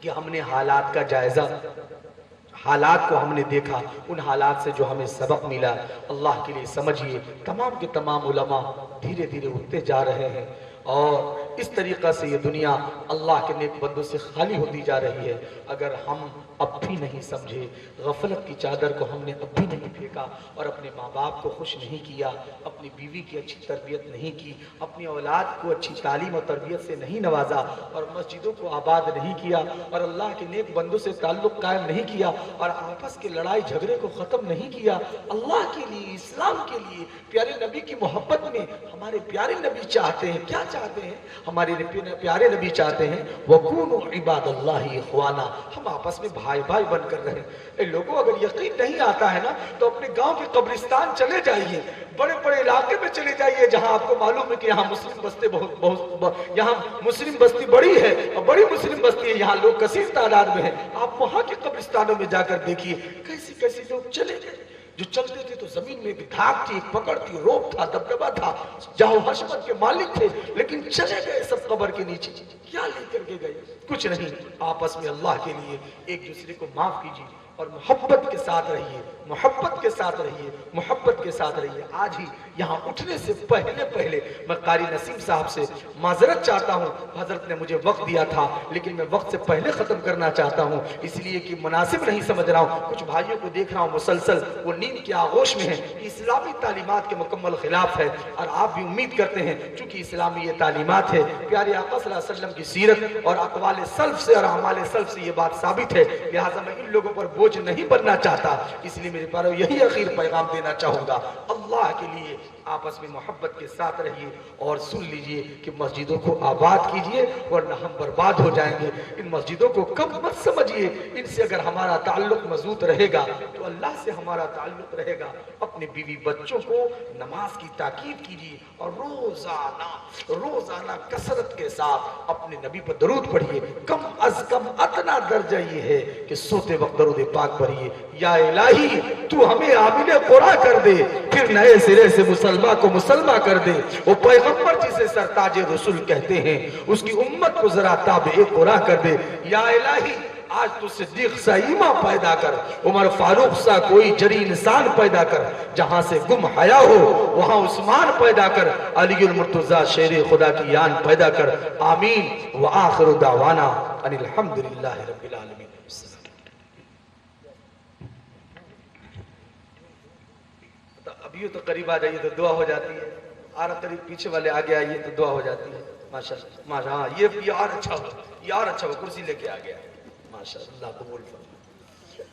کہ ہم نے حالات کا جائزہ، حالات کو ہم نے دیکھا، ان حالات سے جو ہمیں سبق ملا، اللہ کے لیے سمجھیے تمام کے تمام علماء دھیرے دھیرے اٹھتے جا رہے ہیں اور اس طریقہ سے یہ دنیا اللہ کے نیک بندوں سے خالی ہوتی جا رہی ہے۔ اگر ہم اب بھی نہیں سمجھے، غفلت کی چادر کو ہم نے اب بھی نہیں پھینکا اور اپنے ماں باپ کو خوش نہیں کیا، اپنی بیوی کی اچھی تربیت نہیں کی، اپنی اولاد کو اچھی تعلیم اور تربیت سے نہیں نوازا اور مسجدوں کو آباد نہیں کیا اور اللہ کے نیک بندوں سے تعلق قائم نہیں کیا اور آپس کے لڑائی جھگڑے کو ختم نہیں کیا، اللہ کے لیے، اسلام کے لیے، پیارے نبی کی محبت میں ہمارے پیارے نبی چاہتے ہیں، کیا چاہتے ہیں؟ ہمارے پیارے نبی چاہتے ہیں وَكُونُوا عِبَادَ اللَّهِ إِخْوَانًا، ہم آپس میں بھائی بھائی بن کر رہیں۔ اے لوگوں اگر یقین نہیں آتا ہے نا تو اپنے گاؤں کے قبرستان چلے جائیے، بڑے بڑے علاقے میں چلے جائیے جہاں آپ کو معلوم ہے کہ یہاں مسلم بستی یہاں مسلم بستی بڑی ہے اور بڑی مسلم بستی ہے، یہاں لوگ کثیر تعداد میں ہیں، آپ وہاں کے قبرستانوں میں جا کر دیکھیے کیسے کیسے لوگ چلے گئے، جو چلتے تھے تو زمین میں ایک دھاک تھی، ایک پکڑ تھی، روپ تھا، دبدبا تھا، جاؤ حشمت کے مالک تھے، لیکن چلے گئے سب قبر کے نیچے، کیا لے کر کے گئے؟ کچھ نہیں، آپس میں اللہ کے لیے ایک دوسرے کو معاف کیجیے اور محبت کے ساتھ رہیے، محبت کے ساتھ رہیے، محبت کے ساتھ رہیے۔ آج ہی یہاں اٹھنے سے پہلے میں قاری نسیم صاحب سے معذرت چاہتا ہوں، حضرت نے مجھے وقت دیا تھا لیکن میں وقت سے پہلے ختم کرنا چاہتا ہوں، اس لیے کہ مناسب نہیں سمجھ رہا ہوں، کچھ بھائیوں کو دیکھ رہا ہوں مسلسل وہ نیند کے آغوش میں ہیں، اسلامی تعلیمات کے مکمل خلاف ہے اور آپ بھی امید کرتے ہیں چونکہ اسلامی یہ تعلیمات ہے، پیارے آقا صلی اللہ علیہ وسلم کی سیرت اور اقوال سلف سے اور اعمال سلف سے یہ بات ثابت ہے، لہٰذا میں ان لوگوں پر بوجھ بوجھ نہیں بننا چاہتا. اس لیے میرے پیارو یہی اخیر پیغام دینا چاہوں گا, اللہ کے لیے آپس میں محبت کے ساتھ رہیے اور سن لیجئے کہ مسجدوں کو آباد کیجئے ورنہ ہم برباد ہو جائیں گے. ان مسجدوں کو کم مت سمجھیے, ان سے اگر ہمارا تعلق مضبوط رہے گا تو اللہ سے ہمارا تعلق رہے گا. اپنے بیوی بچوں کو نماز کی تاکید کیجئے اور روزانہ کثرت کے ساتھ اپنے نبی پر درود پڑھیے. کم از کم اتنا درجہ یہ ہے کہ سوتے وقت درود پاک پڑھیے, یا الہی تو ہمیں عامل قرآن کر دے, پھر نئے سرے سے مسلمہ کو مسلمہ کر دے. وہ پیغمبر جسے سرتاج رسول کہتے ہیں اس کی امت کو ذرا تابع قرآن کر دے. یا الہی آج تو صدیق سا ایمان پیدا کر, عمر فاروق سا کوئی جری انسان پیدا کر, جہاں سے گم حیا ہو وہاں عثمان پیدا کر, علی المرتضی شیر خدا کی یان پیدا کر. آمین. وآخر دعوانا ان الحمدللہ رب العالمین. ابھی تو قریب آ جائیے تو دعا ہو جاتی ہے, اور قریب پیچھے والے آگے آئیے تو دعا ہو جاتی ہے. ماشاءاللہ ماشاءاللہ, یہ یار اچھا ہو, یار اچھا ہو, کرسی لے کے آ گیا. ماشاءاللہ قبول فرما.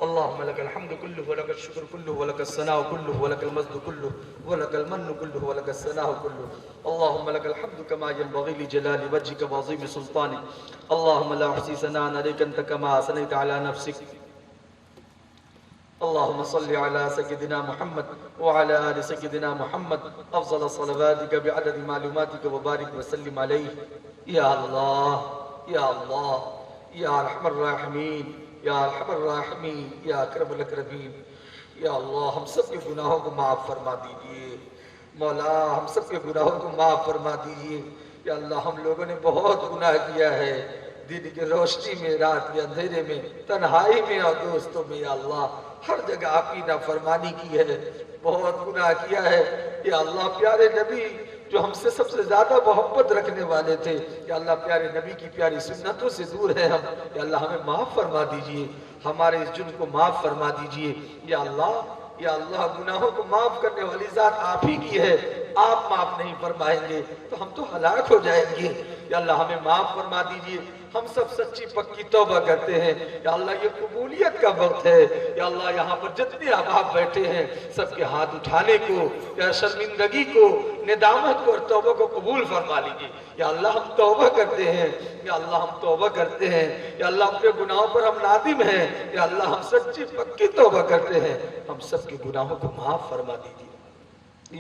اللهم لك الحمد كله ولك الشكر كله ولك الثناء كله ولك المجد كله ولك المن كله ولك الثناء كله. اللهم لك الحمد كما ينبغي لجلال وجهك وعظيم سلطانك. اللهم لا احصي ثناء عليك انت كما اثنيت على نفسك. اللهم صل على سيدنا محمد وعلى آل سيدنا محمد افضل صلواتك بعدد معلوماتك وبارك وسلم عليه. يا الله يا الله یا ارحم الراحمین یا ارحم الراحمین یا اکرم الاکرمین. یا اللہ ہم سب کے گناہوں کو معاف فرما دیجئے. مولا ہم سب کے گناہوں کو معاف فرما دیجئے. یا اللہ ہم لوگوں نے بہت گناہ کیا ہے, دن کی روشنی میں, رات کے اندھیرے میں, تنہائی میں اور دوستوں میں. یا اللہ ہر جگہ آپ کی نافرمانی کی ہے, بہت گناہ کیا ہے. یا اللہ پیارے نبی جو ہم سے سب سے زیادہ محبت رکھنے والے تھے, یا اللہ پیارے نبی کی پیاری سنتوں سے دور ہیں ہم. یا اللہ ہمیں معاف فرما دیجئے, ہمارے اس جرم کو معاف فرما دیجئے. یا اللہ گناہوں کو معاف کرنے والی ذات آپ ہی کی ہے, آپ معاف نہیں فرمائیں گے تو ہم تو ہلاک ہو جائیں گے. یا اللہ ہمیں معاف فرما دیجئے. ہم سب سچی پکی توبہ کرتے ہیں. یا اللہ یہ قبولیت کا وقت ہے. یا اللہ یہاں پر جتنے احباب بیٹھے ہیں سب کے ہاتھ اٹھانے کو, یا شرمندگی کو, ندامت کو اور توبہ کو قبول فرما لیجیے. یا اللہ ہم توبہ کرتے ہیں, یا اللہ ہم توبہ کرتے ہیں. یا اللہ اپنے گناہوں پر ہم نادم ہیں. یا اللہ ہم سچی پکی توبہ کرتے ہیں. ہم سب کے گناہوں کو معاف فرما دیجیے.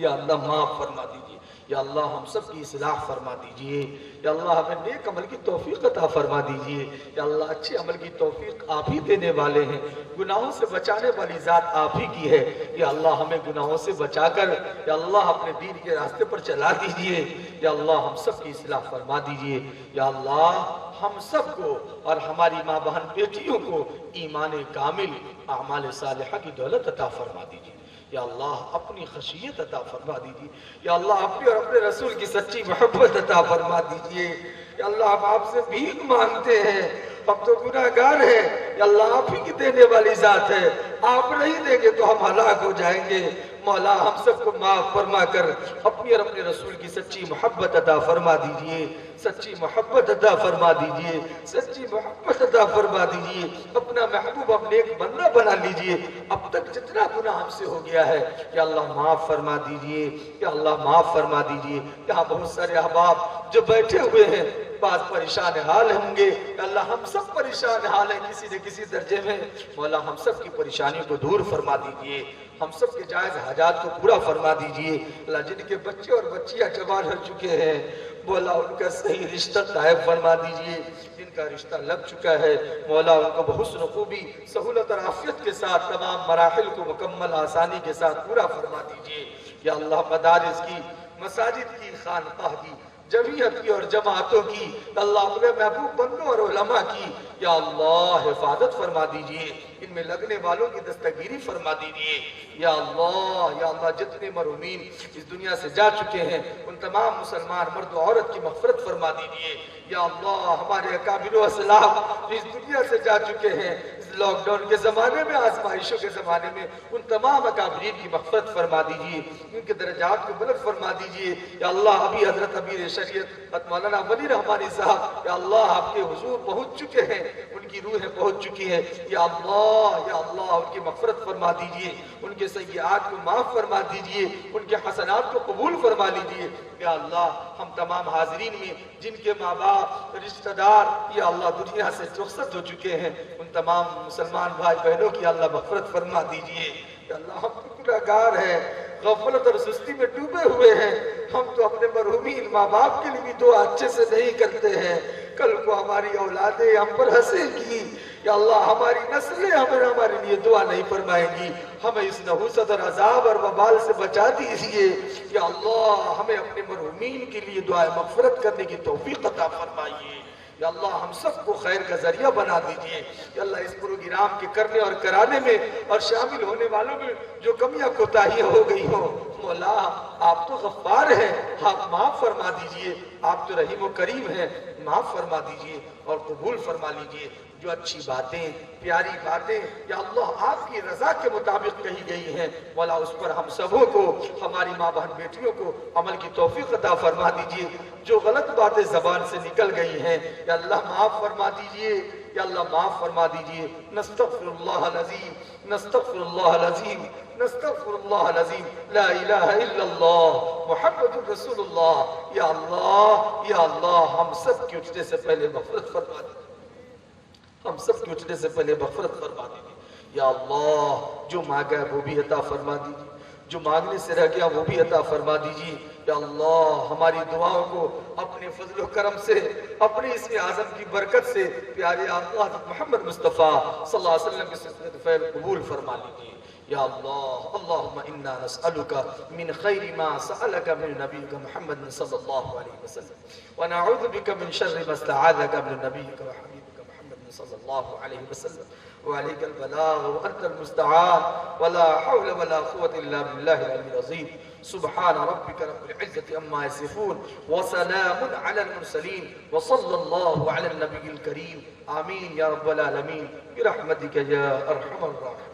یا اللہ معاف فرما دیجیے. یا اللہ ہم سب کی اصلاح فرما دیجئے. یا اللہ ہمیں نیک عمل کی توفیق عطا فرما دیجئے. یا اللہ اچھے عمل کی توفیق آپ ہی دینے والے ہیں, گناہوں سے بچانے والی ذات آپ ہی کی ہے. یا اللہ ہمیں گناہوں سے بچا کر یا اللہ اپنے دین کے راستے پر چلا دیجئے. یا اللہ ہم سب کی اصلاح فرما دیجئے. یا اللہ ہم سب کو اور ہماری ماں بہن بیٹیوں کو ایمان کامل, اعمال صالحہ کی دولت عطا فرما دیجئے. یا اللہ اپنی خشیت عطا فرما دیجیے. یا اللہ اپنے اور اپنے رسول کی سچی محبت عطا فرما دیجیے. یا اللہ ہم آپ سے بھیک مانگتے ہیں, ہم تو گناہگار ہیں. یا اللہ آپ ہی کی دینے والی ذات ہے, آپ نہیں دیں گے تو ہم ہلاک ہو جائیں گے. مولا ہم سب کو معاف فرما کر اپنی اور اپنے رسول کی سچی محبت عطا فرما دیجیے. سچی محبت عطا فرما دیجیے. سچی محبت عطا فرما دیجیے. اپنا محبوب اپنے ایک بندہ بنا لیجیے. اب تک جتنا گناہ ہم سے ہو گیا ہے یا اللہ معاف فرما دیجیے. یا اللہ معاف فرما دیجیے. یہاں بہت سارے احباب جو بیٹھے ہوئے ہیں, بعض پریشان حال ہوں گے. اللہ ہم سب پریشان حال ہیں کسی نہ کسی درجے میں. مولا ہم سب کی پریشانیوں کو دور فرما دیجیے. ہم سب کے جائز حاجات کو پورا فرما دیجیے. اللہ جن کے بچے اور بچیاں جوان ہو چکے ہیں, مولا ان کا صحیح رشتہ قائم فرما دیجیے. جن کا رشتہ لگ چکا ہے مولا ان کو بحسن خوبی, سہولت اور عافیت کے ساتھ تمام مراحل کو مکمل آسانی کے ساتھ پورا فرما دیجیے. یا اللہ مدارس کی, مساجد کی, خانقاہ کی, جمعیت کی اور جماعتوں کی, اللہ اپنے محبوب بندوں اور علماء کی یا اللہ حفاظت فرما دیجیے. ان میں لگنے والوں کی دستگیری فرما دیجیے. یا اللہ جتنے مرحومین اس دنیا سے جا چکے ہیں ان تمام مسلمان مرد و عورت کی مغفرت فرما دیجیے. یا اللہ ہمارے اکابر و اسلاف اس دنیا سے جا چکے ہیں, اس لاک ڈاؤن کے زمانے میں، آزمائشوں کے زمانے میں ان تمام اکابرین کی مغفرت فرما دیجئے، ان کے درجات کو بلند فرما دیجئے یا اللہ۔ ابھی حضرت امیر شریعت مولانا ولی رحمانی صاحب یا اللہ آپ کے حضور پہنچ چکے ہیں، ان کی روحیں پہنچ چکی ہیں یا اللہ ان کی مغفرت فرما دیجئے، ان کے سیئات کو معاف فرما دیجئے، ان کے حسنات کو قبول فرما لیجئے یا اللہ۔ ہم تمام حاضرین میں جن کے ماں باپ رشتہ دار یا اللہ دنیا سے رخصت ہو چکے ہیں، ان تمام مسلمان بھائی بہنوں کی اللہ مغفرت فرما دیجئے یا اللہ۔ ہم تو گناہگار ہیں، غفلت اور سستی میں ڈوبے ہوئے ہیں، ہم تو اپنے مرحومین ماں باپ کے لیے بھی دعا اچھے سے نہیں کرتے ہیں، کل کو ہماری اولادیں ہم پر ہنسے گی یا اللہ، ہماری نسلیں ہمارے لیے دعا نہیں فرمائیں گی، ہمیں اس نحوست اور عذاب اور وبال سے بچا دیجئے یا اللہ۔ ہمیں اپنے مرحومین کے لیے دعائے مغفرت کرنے کی توفیق عطا فرمائیے یا اللہ۔ ہم سب کو خیر کا ذریعہ بنا دیجئے یا اللہ۔ اس پروگرام کے کرنے اور کرانے میں اور شامل ہونے والوں میں جو کمیاں کوتاہیاں ہو گئی ہوں، مولا آپ تو غفار ہیں، آپ معاف فرما دیجئے، آپ تو رحیم و کریم ہیں، معاف فرما دیجئے اور قبول فرما لیجئے۔ جو اچھی باتیں، پیاری باتیں یا اللہ آپ کی رضا کے مطابق کہی گئی ہیں، مولا اس پر ہم سبوں کو، ہماری ماں بہن بیٹیوں کو عمل کی توفیق عطا فرما دیجئے۔ جو غلط باتیں زبان سے نکل گئی ہیں یا اللہ معاف فرما دیجئے یا اللہ، معاف فرما دیجئے۔ نستغفر اللہ العظیم، نستغفر اللہ العظیم، نستغفر اللہ العظیم، لا الہ الا اللہ محمد رسول اللہ یا اللہ یا اللہ۔ ہم سب کے اٹھنے سے پہلے مغفرت فرما دیجئے، ہم سب کے اٹھنے سے پہلے مغفرت فرما دیجئے یا اللہ۔ جو مانگا ہے وہ بھی عطا فرما دیجئے، جو مانگنے سے رہ گیا وہ بھی عطا فرما دیجئے یا اللہ۔ ہماری دعاؤں کو اپنے فضل و کرم سے، اپنے اسم اعظم کی برکت سے پیارے آقا حضرت محمد مصطفیٰ صلی اللہ علیہ وسلم کی صحبت فیض قبول فرما لیجئے یا اللہ۔ اللہم انا نسألک من خیر ما سألک من نبیک محمد صلی اللہ علیہ وسلم ونعوذ بک من شر ما استعاذک من نبیک وحبیبک محمد صلی اللہ علیہ وسلم وعليك البلاغ وأنت المستعان ولا حول ولا قوة إلا بالله العلي العظيم سبحان ربك رب العزة عما يصفون وسلام على المرسلين وصلى الله على النبي الكريم آمين يا رب العالمين برحمتك يا أرحم الراحمين.